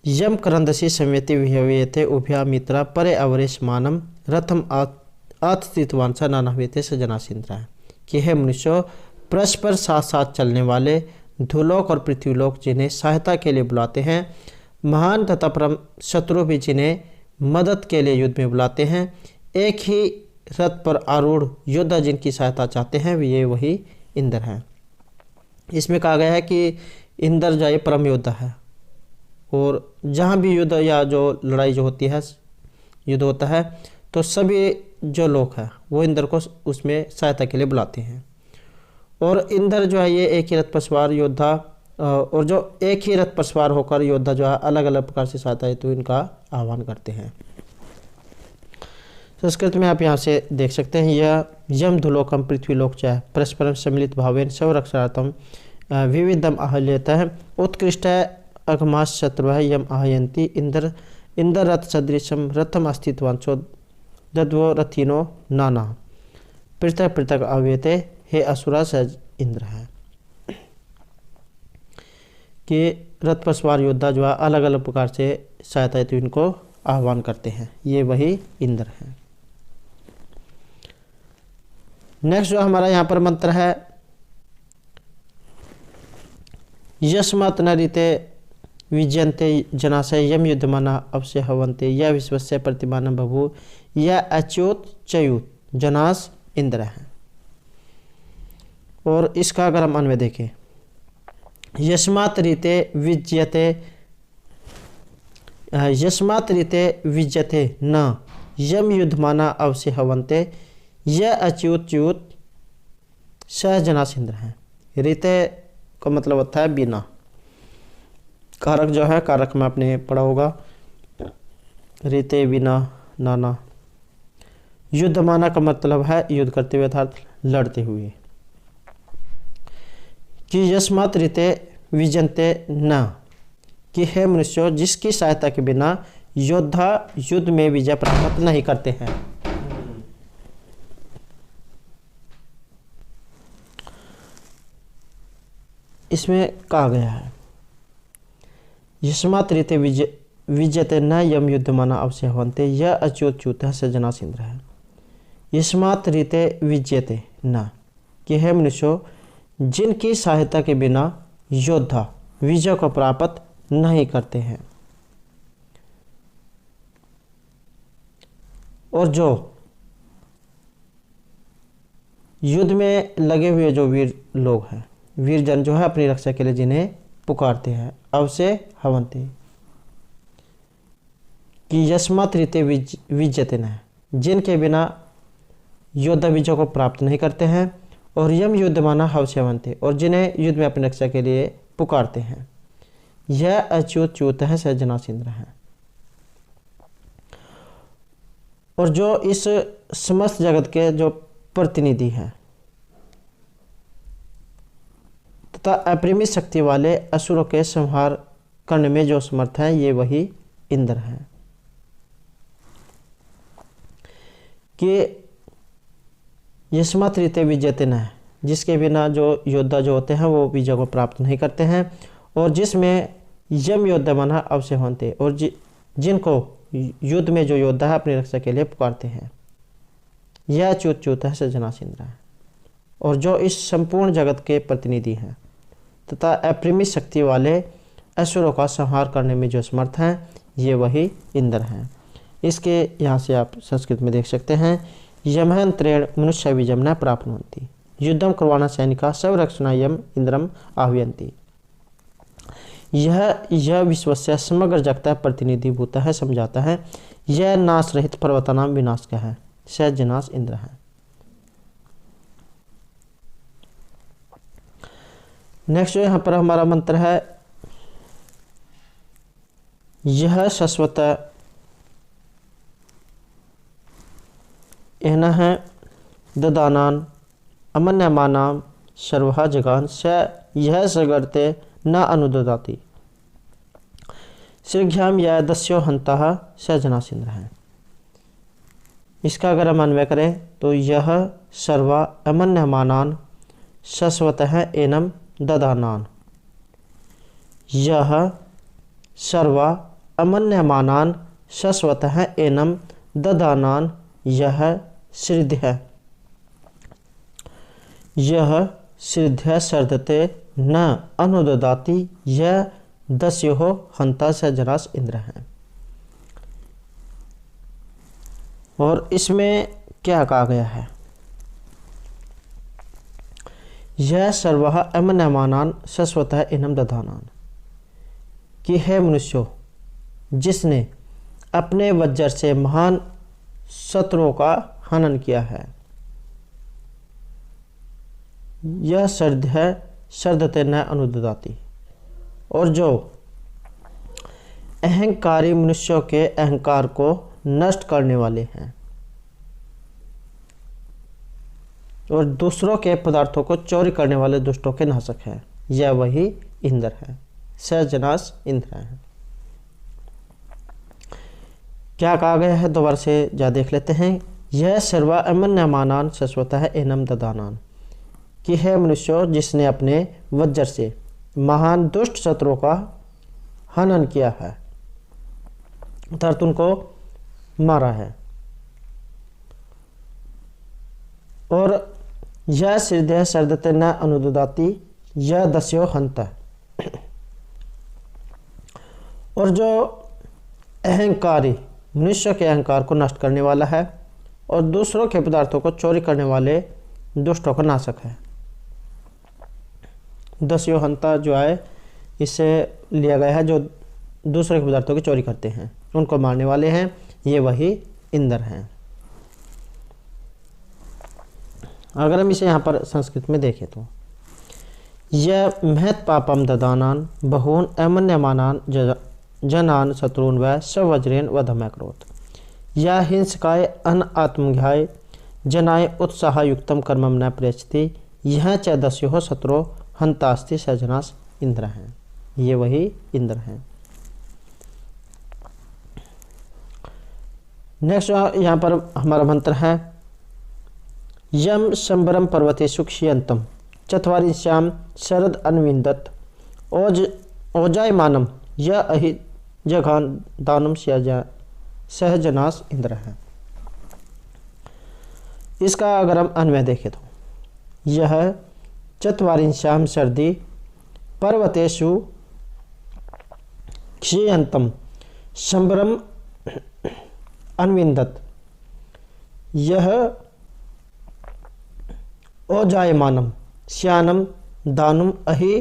यम करंदसी संयति विहवेते उभया मित्रा परे अवरे समानम रथम अस्तित्वांसा नाना वेते सजना इंद्र है। कि है मनुष्यों परस्पर साथ साथ चलने वाले धूलोक और पृथ्वीलोक जिन्हें सहायता के लिए बुलाते हैं, महान तथा परम शत्रु भी जिन्हें मदद के लिए युद्ध में बुलाते हैं, एक ही रथ पर आरूढ़ योद्धा जिनकी सहायता चाहते हैं, ये वही इंद्र हैं। इसमें कहा गया है कि इंद्र जो ये परम योद्धा है, और जहाँ भी युद्ध या जो लड़ाई जो होती है, युद्ध होता है, तो सभी जो लोग हैं वो इंद्र को उसमें सहायता के लिए बुलाते हैं। और इंद्र जो है ये एक ही रथ पर सवार योद्धा, और जो एक ही रथ पर सवार होकर योद्धा जो है अलग अलग प्रकार से सहायता हेतु इनका आह्वान करते हैं। संस्कृत में आप यहाँ से देख सकते हैं, यह यम धुलोकम पृथ्वीलोक च परस्परम सम्मिलित भावेन संरक्षणार्थम विविधम आहल्यतः उत्कृष्ट अगमास शत्रु यम आहयंती इंद्र रथ सदृशम रथम अस्तित्वांशो दद्वो रथिनो नाना पृथक पृथक अव्यते हे असुरा सज इंद्र है। कि रथ पर सवार योद्धा जो है अलग अलग प्रकार से सहायता हेतु इनको आह्वान करते हैं, ये वही इंद्र है। नेक्स्ट जो हमारा यहाँ पर मंत्र है, यस्मात् नरिते विजयन्ते जनाशय यम युद्धमाना अवश्य हवन्ते या विश्वस्य प्रतिमानं बभू या अच्युत चयुत जनास इंद्र है। और इसका अगर हम अन्वय देखें, यस्मात् विज्यते न यम युद्धमाना अवश्य हवन्ते, यह अच्युत च्युत स जनास इंद्र है। रीते का मतलब होता है बिना। कारक जो है, कारक में आपने पढ़ा होगा, रीते बिना नाना। युद्धमाना का मतलब है युद्ध करते हुए अर्थात लड़ते हुए। कि यस्मात् रीते विजंते न, कि है मनुष्य जिसकी सहायता के बिना योद्धा युद्ध में विजय प्राप्त नहीं करते हैं। इसमें कहा गया है यस्मात् रीते विजयते न यम युद्धमाना अवश्य हवन्ते, यह अच्युत च्युतः स जनास इंद्र है। यस्मात् रीते विजयते न, कि है मनुष्य जिनकी सहायता के बिना योद्धा विजय को प्राप्त नहीं करते हैं। और जो युद्ध में लगे हुए जो वीर लोग हैं, वीरजन जो है अपनी रक्षा के लिए जिन्हें पुकारते हैं, अवश्य हवन्ते, कि यस्मात् रीते विजयते न, जिनके बिना योद्धा विजय को प्राप्त नहीं करते हैं। और यम युद्धमाना अवश्य हवन्ते, और जिन्हें युद्ध में अपनी रक्षा के लिए पुकारते हैं, यह अच्युत च्युतः स जनास इंद्र है। और जो इस समस्त जगत के जो प्रतिनिधि हैं तथा अपरिमित शक्ति वाले असुरों के संहार करने में जो समर्थ है, ये वही इंद्र है। कि यस्मात् रीते विजयते न, जिसके बिना जो योद्धा जो होते हैं वो विजय को प्राप्त नहीं करते हैं। और जिसमें यम युद्धमाना अवश्य हवन्ते, और जिनको युद्ध में जो योद्धा है अपनी रक्षा के लिए पुकारते हैं, यह अच्युत च्युतः स जनास इंद्र है। और जो इस संपूर्ण जगत के प्रतिनिधि हैं तथा अपरिमित शक्ति वाले असुरों का संहार करने में जो समर्थ हैं, ये वही इंद्र हैं। इसके यहाँ से आप संस्कृत में देख सकते हैं, यमहंत्रेण मनुष्य विजयम न प्राप्नुवन्ति, युद्धम कुर्वाणः सैनिकाः संरक्षणाय इंद्रम आह्वयन्ति। यह विश्वस्य समग्र जगत प्रतिनिधिभूत है, समझाता है। यह नाश रहित पर्वतानाम विनाश का है, स जनास इंद्र है। नेक्स्ट यहाँ पर हमारा मंत्र है, यह शाश्वत एना है ददानान अमन्यमानाम सर्वहा जगान स यह सगर्ते न अनुददाति, श्रीघ्याम यह दस्यो हंता स जनास इंद्र है। इसका अगर हम अन्वय करें तो यह सर्वा अमन्यमानान शाश्वतः एनम ददानान, यह सर्वा अमन्यमानान शाश्वतः एनम ददानान, यह सिद्ध है, यह सिद्ध सर्दते न अनुददाति, यह दस्यो हंता स जनास इंद्र है। और इसमें क्या कहा गया है, यह सर्वः अमन्यमानान शाश्वतः एनम ददानान, कि है मनुष्यो जिसने अपने वज्र से महान शत्रुओं का हनन किया है, यह सर्द है सर्दते न अनुददाति। और जो अहंकारी मनुष्यों के अहंकार को नष्ट करने वाले हैं और दूसरों के पदार्थों को चोरी करने वाले दुष्टों के नाशक है, यह वही इंद्र है, स जनास इंद्र है। क्या कहा गया है, दोबारा से जा देख लेते हैं। यह सर्वा अमन्यमानान शाश्वतः एनम ददानान, कि है मनुष्य जिसने अपने वज्र से महान दुष्ट शत्रुओं का हनन किया है अर्थात उनको मारा है। और यह सिद्ध सर्दते न अनुददाति, यह दस्यो हंता, और जो अहंकारी मनुष्य के अहंकार को नष्ट करने वाला है और दूसरों के पदार्थों को चोरी करने वाले दुष्टों का नाशक है। दस्यु हंता जो है इससे लिया गया है, जो दूसरे के पदार्थों की चोरी करते हैं उनको मारने वाले हैं, ये वही इंद्र हैं। अगर हम इसे यहाँ पर संस्कृत में देखें तो यह महत पापम ददानान बहून अमन्यमानान जनान शत्रुन व सवज्रेन वधमैक्रोत या हिंसकाय अन आत्मघ्याय जनाय उत्साह युक्तम कर्मम न प्रेचति यह च दस्यो शत्रु हंतास्ति सजनास इंद्र हैं। ये वही इंद्र हैं। नेक्स्ट यहाँ पर हमारा मंत्र है यम शंबरम पर्वते सुक्षयंतम चत्वारिंश्याम शरद अन्विंदत ओजायमानम यह अहि जघान दानम सहजनास इंद्र है। इसका अगर हम अन्वय देखें तो यह चत्वारिंश्याम सर्दी पर्वतेषु क्षीयंतम शंबरम अन्विंदत यह ओजायमानम श्यानम दानुम अहि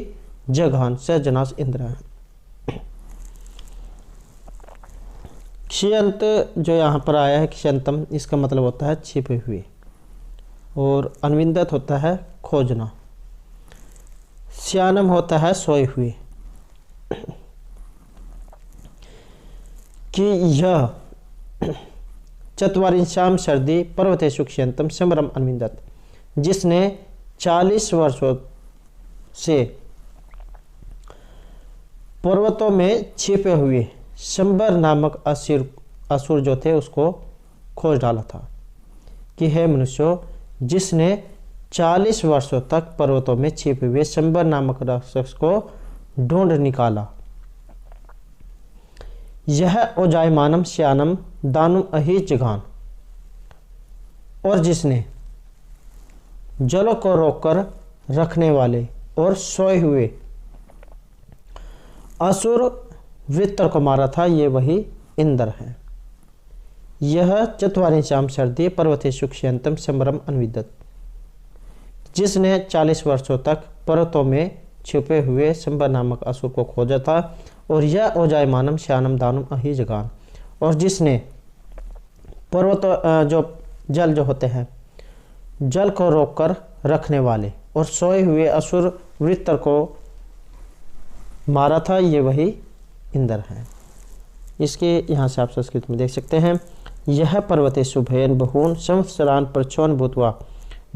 जघान सहजनास इंद्र है। क्षियंत जो यहाँ पर आया है क्षयंतम, इसका मतलब होता है छिपे हुए, और अन्विंदत होता है खोजना, श्यानम होता है सोए हुए। कि यह चत्वारिंश्याम सर्दी पर्वतेषु क्षयंतम समरम अन्विंदत जिसने 40 वर्षों से पर्वतों में छिपे हुए शंबर नामक असुर जो थे उसको खोज डाला था। कि हे मनुष्यों, जिसने 40 वर्षों तक पर्वतों में छिपे हुए शंबर नामक राक्षस को ढूंढ निकाला। यह ओजायमानम श्यानम दानुम अहि जघान, और जिसने जलों को रोककर रखने वाले और सोए हुए असुर वृत्र को मारा था, ये वही इंद्र है। यह चत्वारिंश्याम सर्दी पर्वतेषु क्षयंतम समरम अन्विदत जिसने 40 वर्षों तक पर्वतों में छिपे हुए शंबर नामक असुर को खोजा था। और यह ओजायमानम श्यानम दानुम अहि जघान, और जिसने पर्वतों जो जल जो होते हैं जल को रोककर रखने वाले और सोए हुए असुर वृत्र को मारा था, ये वही इंद्र है। इसके यहाँ से आप संस्कृत में देख सकते हैं यह पर्वतेषु भयन बहून संवत्सरान प्रचोन भूत्वा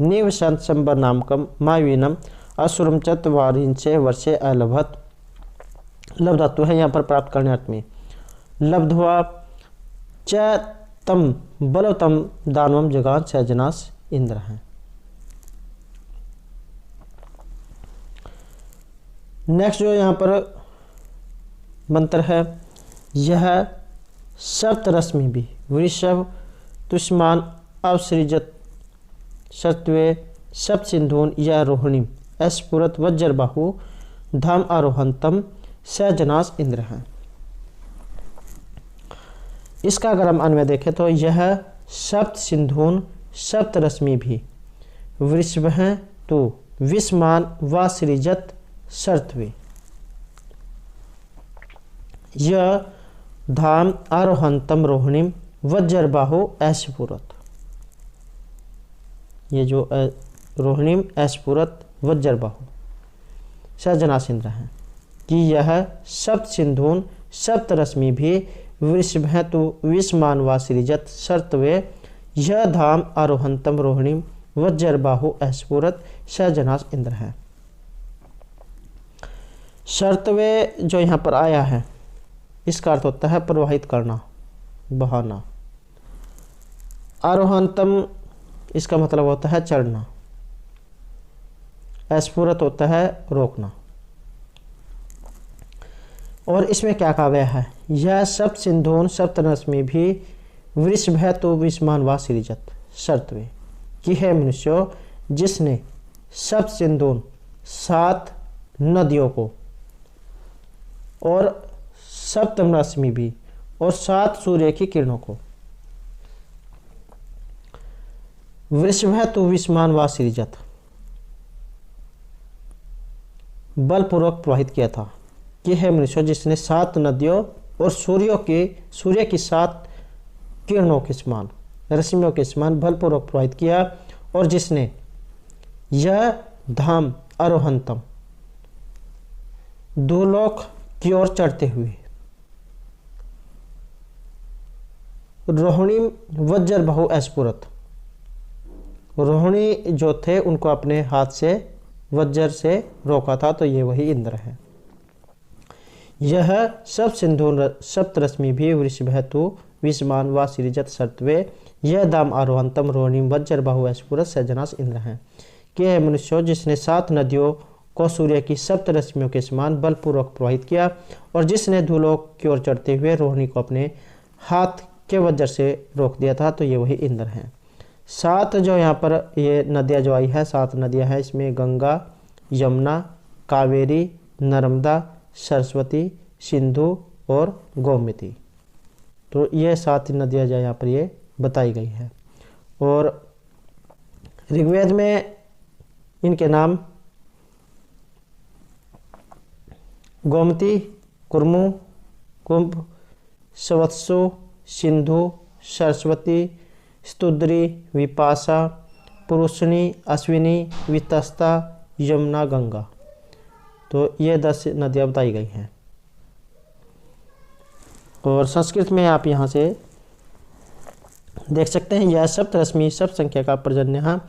निवसंत शंबर नामकम मावीनम असुरम चत्वारिंशे वर्षे अलभत। लब्ध धातु है यहाँ पर प्राप्त करने अर्थ में। लब्ध्वा च तम बलवतम दानवम जगान सहजनास इंद्र है। नेक्स्ट जो यहाँ पर मंत्र है यह सप्तरश्मि भी वृषभ तुष्मान अवसृजत सत्वे सप्त सिंधून या रोहिणी स्फुरत वज्रबाहु धाम आरोहंतम सहजनास इंद्र है। इसका अगर हम अन्वय देखें तो यह सप्त सिंधून सप्त रश्मि भी वृषभ हैं तो विस्मान व सृजत सर्तवे यह धाम आरोहंतम रोहिणीम वज्रबाहु ऐशपुरत। ये जो रोहिणीम ऐशपुरत वज्रबाहु सहजनास इंद्र है। कि यह सप्त सिंधून सप्त रश्मि भी वृषभ हैं तो विस्मान व सृजत सर्तवे यह धाम आरोहंतम रोहिणीम वज्रबाहु ऐशपुरत सहजनास इंद्र है। सर्तवे जो यहाँ पर आया है इसका अर्थ होता है प्रवाहित करना, बहाना। आरोहंतम इसका मतलब होता है चढ़ना। स्फुरत होता है रोकना। और इसमें क्या कहा गया है यह सप्त सिंधून सप्त रश्मि भी वृषभ है तो विस्मान व सृजत सर्तवे। कि है मनुष्यों, जिसने सप्त सिंधून 7 नदियों को और सप्तम रश्मि भी और 7 सूर्य की किरणों को वृषभ तु विषमान व सृजत, बलपूर्वक प्रवाहित किया था। कि है मनुष्य जिसने 7 नदियों और सूर्य की 7 किरणों के समान, रश्मियों के समान बलपूर्वक प्रवाहित किया, और जिसने यह धाम आरोहंतम दुलोक की ओर चढ़ते हुए रोहिणी वज्र बहु अस्फुरत, रोहिणी जो थे उनको अपने हाथ से वज्र से रोका था, तो ये वही इंद्र है। यह सब सिंधु सप्तरश्मि भी वृषभ तु विषमान व सृजत सर्तवे, यह दाम आरोहंतम रोहिणी वज्र बहु अस्फुरत सजनास इंद्र है। कि है मनुष्य जिसने 7 नदियों को सूर्य की सप्तरश्मियों के समान बलपूर्वक प्रवाहित किया, और जिसने धूलोक की ओर चढ़ते हुए रोहिणी को अपने हाथ के वज्र से रोक दिया था, तो ये वही इंद्र हैं। 7 जो यहाँ पर ये नदियाँ जो आई है, 7 नदियाँ हैं, इसमें गंगा, यमुना, कावेरी, नर्मदा, सरस्वती, सिंधु और गोमती, तो ये 7 नदियाँ जो यहाँ पर ये बताई गई है। और ऋग्वेद में इनके नाम गोमती, कुर्मु, कुंभ, सवत्सु, सिंधु, सरस्वती, स्तुद्री, विपाशा, पुरुषनी, अश्विनी, वितस्ता, यमुना, गंगा, तो ये 10 नदियाँ बताई गई हैं। और संस्कृत में आप यहाँ से देख सकते हैं, यह सप्तरश्मि सप्त संख्या का पर्जन्य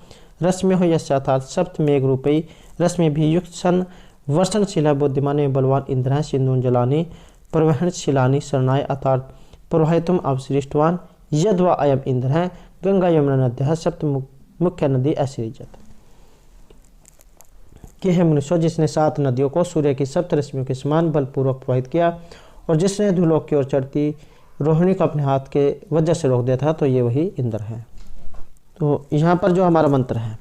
रश्मि हो यथार्थ सप्त मेघ रूपी रश्मि भी युक्त सन वर्षणशिला बुद्धिमान एवं बलवान इंद्र है। सिंधु जलानी प्रवहनशिलानी शरणाय अर्थात प्रवाहितुम अवशिष्टवान यद्वा अयम इंद्र है। गंगा यमुना नद्य सप्त मुख्य नदी असृजत। कि है मनुष्य जिसने 7 नदियों को सूर्य की सप्तरश्मियों के समान बलपूर्वक प्रवाहित किया, और जिसने धूलोक की ओर चढ़ती रोहिणी को अपने हाथ के वजह से रोक दिया था, तो ये वही इंद्र है। तो यहाँ पर जो हमारा मंत्र है,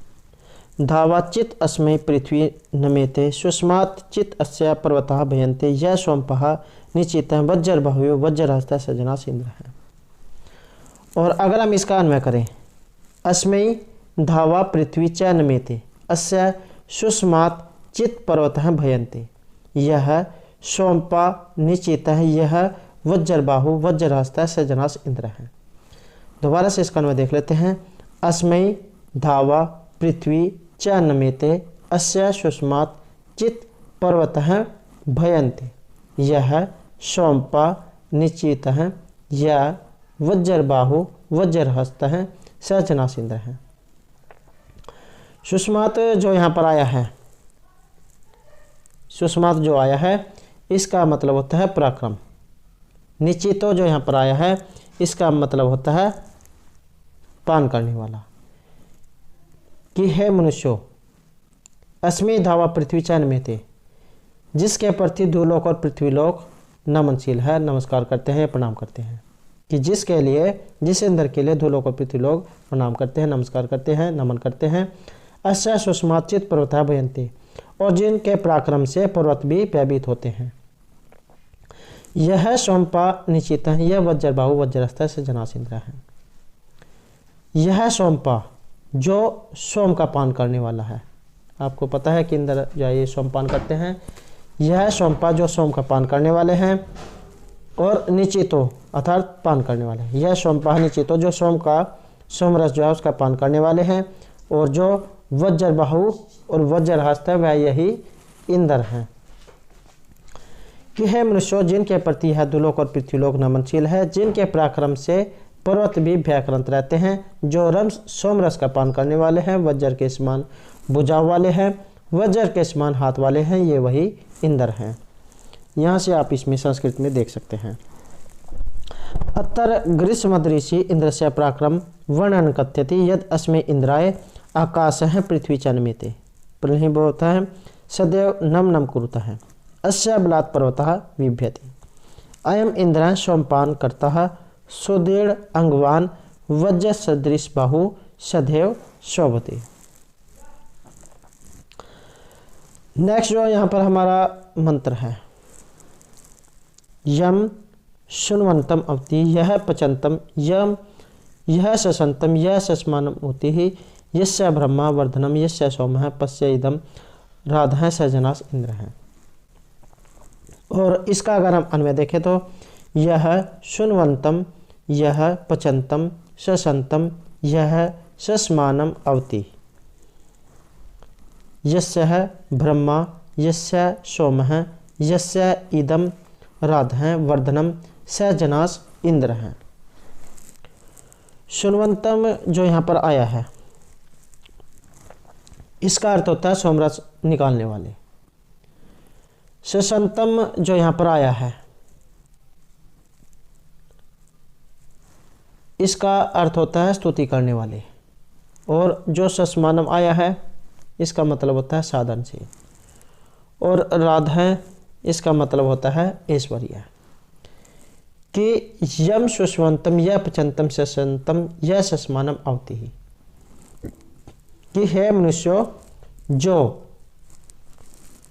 धावाचित अस्मै पृथ्वी नमेते सुष्मात चित अस्या पर्वतः भयन्ते यह सोमपः निश्चित वज्र बाहुयो वज्रहस्त सजना इंद्र है। और अगर हम इसका अन्वय करें, अस्मै धावा पृथ्वी च नमेते अस्य सुष्मात चित पर्वतः भयन्ते यह सोमपा निश्चित यह वज्रबाहु वज्रहस्त सजनास इंद्र है। दोबारा से इसका अन्वय देख लेते हैं। अस्मै धावा पृथ्वी च नमेते अस्य सुष्मात चित पर्वतः भयन्ते यह सोमपा निश्चित यह वज्रबाहु वज्रहस्त सजनास इंद्र है। सुष्मात जो यहाँ पर आया है, सुष्मात जो आया है इसका मतलब होता है पराक्रम। निश्चितो जो यहाँ पर आया है इसका मतलब होता है पान करने वाला। कि है मनुष्यो अस्मि धावा पृथ्वी चैन में थे, जिसके प्रति धूलोक और पृथ्वीलोक नमनशील है, नमस्कार करते हैं, प्रणाम करते हैं। कि जिसके लिए जिस इंद्र के लिए धूलोक और पृथ्वीलोक प्रणाम करते हैं, नमस्कार करते हैं, नमन करते हैं। अस्य सुष्माचित पर्वतः भयन्ते और जिनके पराक्रम से पर्वत भी भयभीत होते हैं। यह सोमपा निश्चित है, यह वज्रबाहु वज्रहस्त सजनास इंद्र है। यह सोमपा जो सोम का पान करने वाला है, आपको पता है कि इंद्र जो ये सोमपान करते हैं। यह सोमपा जो सोम का पान करने वाले हैं, और निश्चितो अर्थात पान करने वाले हैं। यह सोमपा निश्चितो जो सोम का सोमरस जो है उसका पान करने वाले हैं, और जो वज्रबाहु और वज्रहस्त है वह यही इंद्र हैं। कि है मनुष्यों जिनके प्रति यह धूलोक और पृथ्वीलोक नमनशील है, जिनके पराक्रम से पर्वत भी भयक्रांत रहते हैं, जो सोमरस का पान करने वाले हैं, वज्र के समान भुजाओं वाले हैं, वज्र के समान हाथ वाले हैं, ये वही इंद्र हैं। यहाँ से आप इसमें संस्कृत में देख सकते हैं। अत्र ग्रीष्म ऋषि इंद्र से पराक्रम वर्णन कथ्यति यद अस्मै इंद्राय आकाश है पृथ्वी चन्मेते प्रलि होता है सदैव नम नम कुरुता है अस्य बलात् पर्वतः बिभ्यति अयम इंद्र सोमपान करता सुदृढ़ अंगवान वज्र सदृश बाहु सदैव शोभते। नेक्स्ट जो यहाँ पर हमारा मंत्र है, यम शुण्वन्तम अवति यह पचंतम यम यह ससंतम यह सस्मानम होती ही यस्य ब्रह्मा वर्धनम यस्य सोमः पश्य इदम राधः सजनास इंद्र है। और इसका अगर हम अन्वय देखें तो यह सुनवंतम यह पचंतम ससंतम यह सस्मानम अवति यस्य ब्रह्मा यस्य सोमः यस्य इदम राधः वर्धनम सजनास इंद्र है। सुनवंतम जो यहाँ पर आया है इसका अर्थ होता है सोमरस निकालने वाले। ससंतम जो यहाँ पर आया है इसका अर्थ होता है स्तुति करने वाले। और जो सस्मानम आया है इसका मतलब होता है साधनशील। और राधा इसका मतलब होता है ऐश्वर्य। कि यम सुष्वंतम यह पचंतम ससंतम यह सस्मानम अवति ही, कि है मनुष्यों जो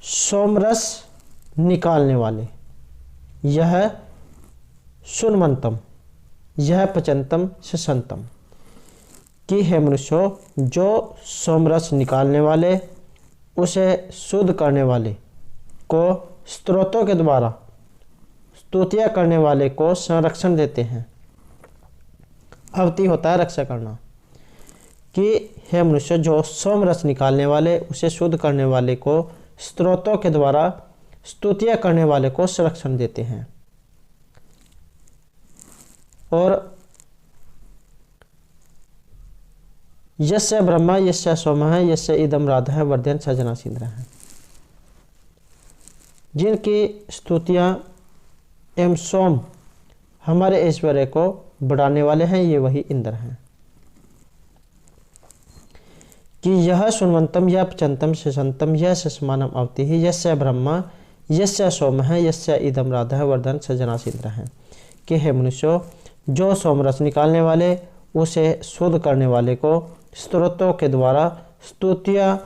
सोमरस निकालने वाले, यह सुनवंतम यह पचंतम ससंतम, कि है मनुष्यों जो सोमरस निकालने वाले उसे शुद्ध करने वाले को स्तोत्रों के द्वारा स्तुतियाँ करने वाले को संरक्षण देते हैं। अवति होता है रक्षा करना। कि हे मनुष्य जो सोमरस निकालने वाले उसे शुद्ध करने वाले को स्तोत्रों के द्वारा स्तुतियाँ करने वाले को संरक्षण देते हैं। और यस्य ब्रह्मा यस्य सोमः यस्य इदम राधः वर्धयन् सजनास इंद्र है। जिनकी स्तुतियाँ एवं सोम हमारे ऐश्वर्य को बढ़ाने वाले हैं, ये वही इंद्र हैं। कि यह सुनवंतम यह पचंतम ससंतम यह सस्मानम अवति ही यस्य ब्रह्मा यस्य सोमः यस्य इदम राधः वर्धयन् सजनास इंद्र है। कि हे मनुष्यों जो सोमरस निकालने वाले उसे शुद्ध करने वाले को स्तोत्रों के द्वारा स्तुतियाँ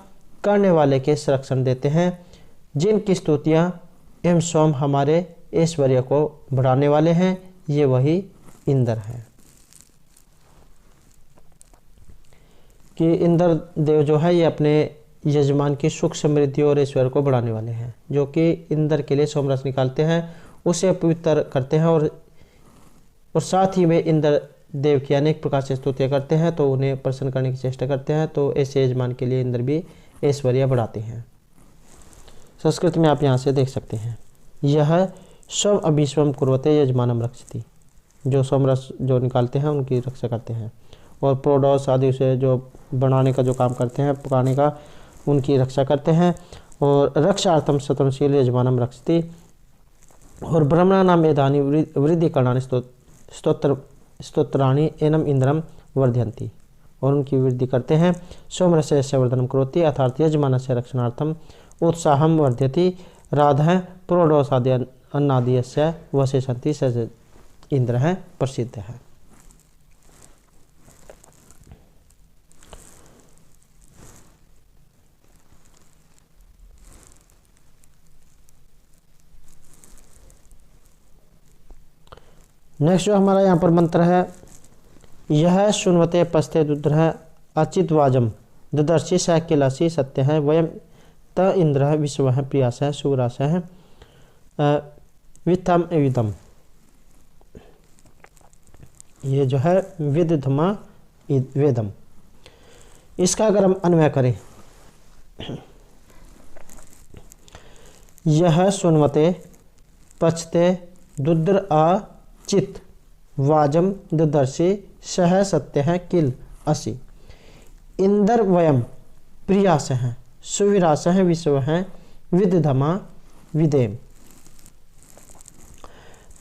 करने वाले के संरक्षण देते हैं। जिनकी स्तुतियाँ एवं सोम हमारे ऐश्वर्य को बढ़ाने वाले हैं, ये वही इंद्र है। कि इंद्र देव जो है ये अपने यजमान की सुख समृद्धि और ऐश्वर्य को बढ़ाने वाले हैं। जो कि इंद्र के लिए सोमरस निकालते हैं उसे पवित्र करते हैं और साथ ही वे इंद्र देव की अनेक प्रकार से स्तुतियाँ करते हैं तो उन्हें प्रसन्न करने की चेष्टा करते हैं। तो ऐसे यजमान के लिए इंद्र भी ऐश्वर्य बढ़ाते हैं। संस्कृत में आप यहाँ से देख सकते हैं, यह स्व अभिस्वम कुर्वते यजमानम रक्षति, जो सोमरस जो निकालते हैं उनकी रक्षा करते हैं। और प्रोडोस आदि से जो बनाने का जो काम करते हैं पकाने का उनकी रक्षा करते हैं। और रक्षार्थम सतमशील यजमानम रक्षति। और ब्रह्मणा नाम एदानी वृद्धि करणानि स्तोत्राणि एनम इंद्रम वर्धयन्ति, और उनकी वृद्धि करते हैं। सोमरस्य वर्धनम करोति अर्थात यजमान से रक्षणार्थम उत्साहम वर्धयति राधः प्रोडोसादि अन्नादियस्य वशेषन्ति स इंद्र है प्रसिद्ध है। नेक्स्ट जो हमारा यहाँ पर मंत्र है, यह सुनवते पस्ते दुद्र अचित वाजम ददर्शी स किलासी सत्य है वयम त इंद्र विश्व है प्रियास है सुरास है विथम एविदम। ये जो है विदधमा वेदम, इसका अगर हम अन्वय करें, यह सुनवते पचते दुद्र चित वाजम ददर्शी सह सत्य है किल असि इंदर वयम प्रियास है सुविरास है विश्व है विदधमा विदेम।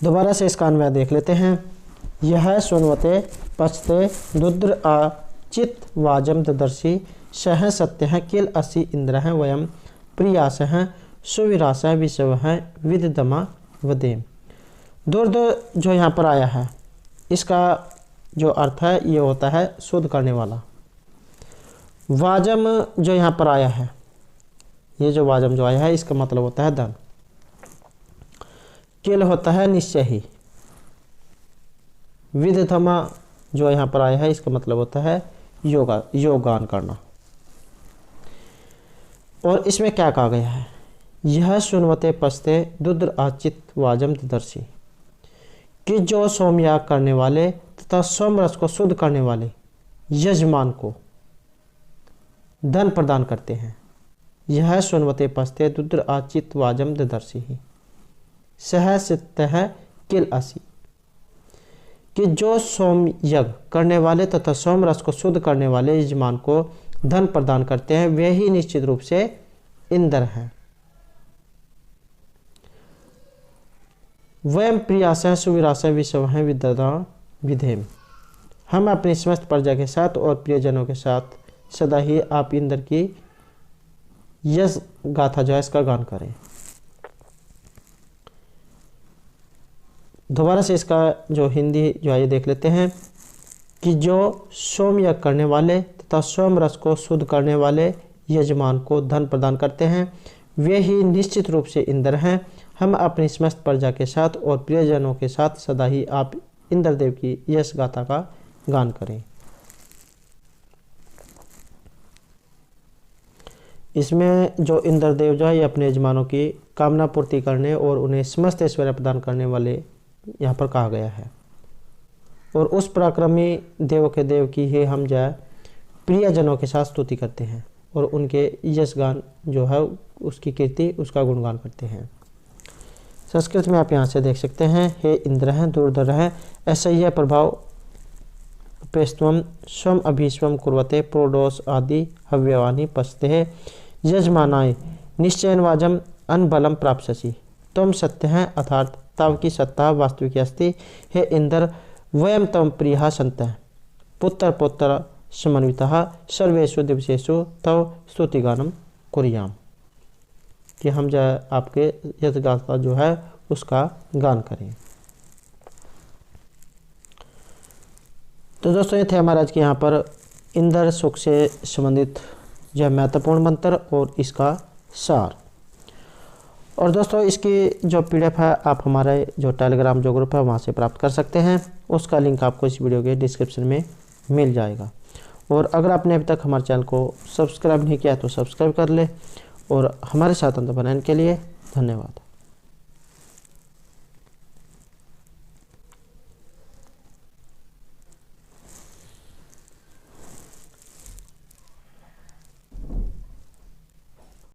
दोबारा से इसका अन्वय देख लेते हैं। यह सुनवते पचते दुद्र चित वाजम ददर्शी सह सत्य है किल असि इंद्र है वयम प्रियास है सुविरास है विश्व है विदधमा वदेम। दुर्द जो यहाँ पर आया है इसका जो अर्थ है ये होता है शुद्ध करने वाला। वाजम जो यहाँ पर आया है, ये जो वाजम जो आया है इसका मतलब होता है धन। किल होता है निश्चय ही। विदधमा जो यहाँ पर आया है इसका मतलब होता है योगदान करना। और इसमें क्या कहा गया है, यह सुनवते पस्ते दुद्र आचित वाजम दर्शी, कि जो सोमयाग करने वाले तथा सोमरस को शुद्ध करने वाले यजमान को धन प्रदान करते हैं। यह सुनवते पस्ते दुद्र आचित वाजम दर्शी ही सह सिद्ध है किल असी, कि जो सोम यज्ञ करने वाले तथा सोमरस को शुद्ध करने वाले यजमान को धन प्रदान करते हैं, वे ही निश्चित रूप से इंद्र हैं। वयम प्रियासः सुविरासः विश्वः विदधा विधेम, हम अपनी समस्त प्रजा के साथ और प्रियजनों के साथ सदा ही आप इंद्र की यश गाथा जो है इसका गान करें। दोबारा से इसका जो हिंदी जो है ये देख लेते हैं, कि जो सोम यज्ञ करने वाले तथा सोम रस को शुद्ध करने वाले यजमान को धन प्रदान करते हैं, वे ही निश्चित रूप से इंद्र हैं। हम अपनी समस्त प्रजा के साथ और प्रियजनों के साथ सदा ही आप इंद्रदेव की यश गाथा का गान करें। इसमें जो इंद्रदेव जो है ये अपने यजमानों की कामना पूर्ति करने और उन्हें समस्त ऐश्वर्य प्रदान करने वाले यहाँ पर कहा गया है। और उस पराक्रमी देव के देव की ही हम जो है प्रियजनों के साथ स्तुति करते हैं और उनके यश गान जो है उसकी कीर्ति उसका गुणगान करते हैं। संस्कृत में आप यहाँ से देख सकते हैं, हे इंद्र हैं दुर्धर हैं असह्य प्रभाव पेस्तवम स्वम अभीस्वम कुर्वते प्रोडोस आदि हव्यवानी पस्ते यजमानाय निश्चयन वाजम अनबलम प्राप्स्यसि, तुम सत्य हैं अर्थात तव की सत्ता वास्तविक अस्ति। हे इंद्र वयम तम प्रिया संतः पुत्र पुत्र समन्वितः सर्वेषु दिवसेषु तव स्तुतिगानम कुर्याम, कि हम जो आपके यश गाथा जो है उसका गान करें। तो दोस्तों ये थे हमारे आज के यहाँ पर इंद्र सुख से संबंधित जो महत्वपूर्ण मंत्र और इसका सार। और दोस्तों इसकी जो PDF है आप हमारे जो टेलीग्राम जो ग्रुप है वहाँ से प्राप्त कर सकते हैं, उसका लिंक आपको इस वीडियो के डिस्क्रिप्शन में मिल जाएगा। और अगर आपने अभी तक हमारे चैनल को सब्सक्राइब नहीं किया तो सब्सक्राइब कर ले। और हमारे साथ अंत बनाने के लिए धन्यवाद।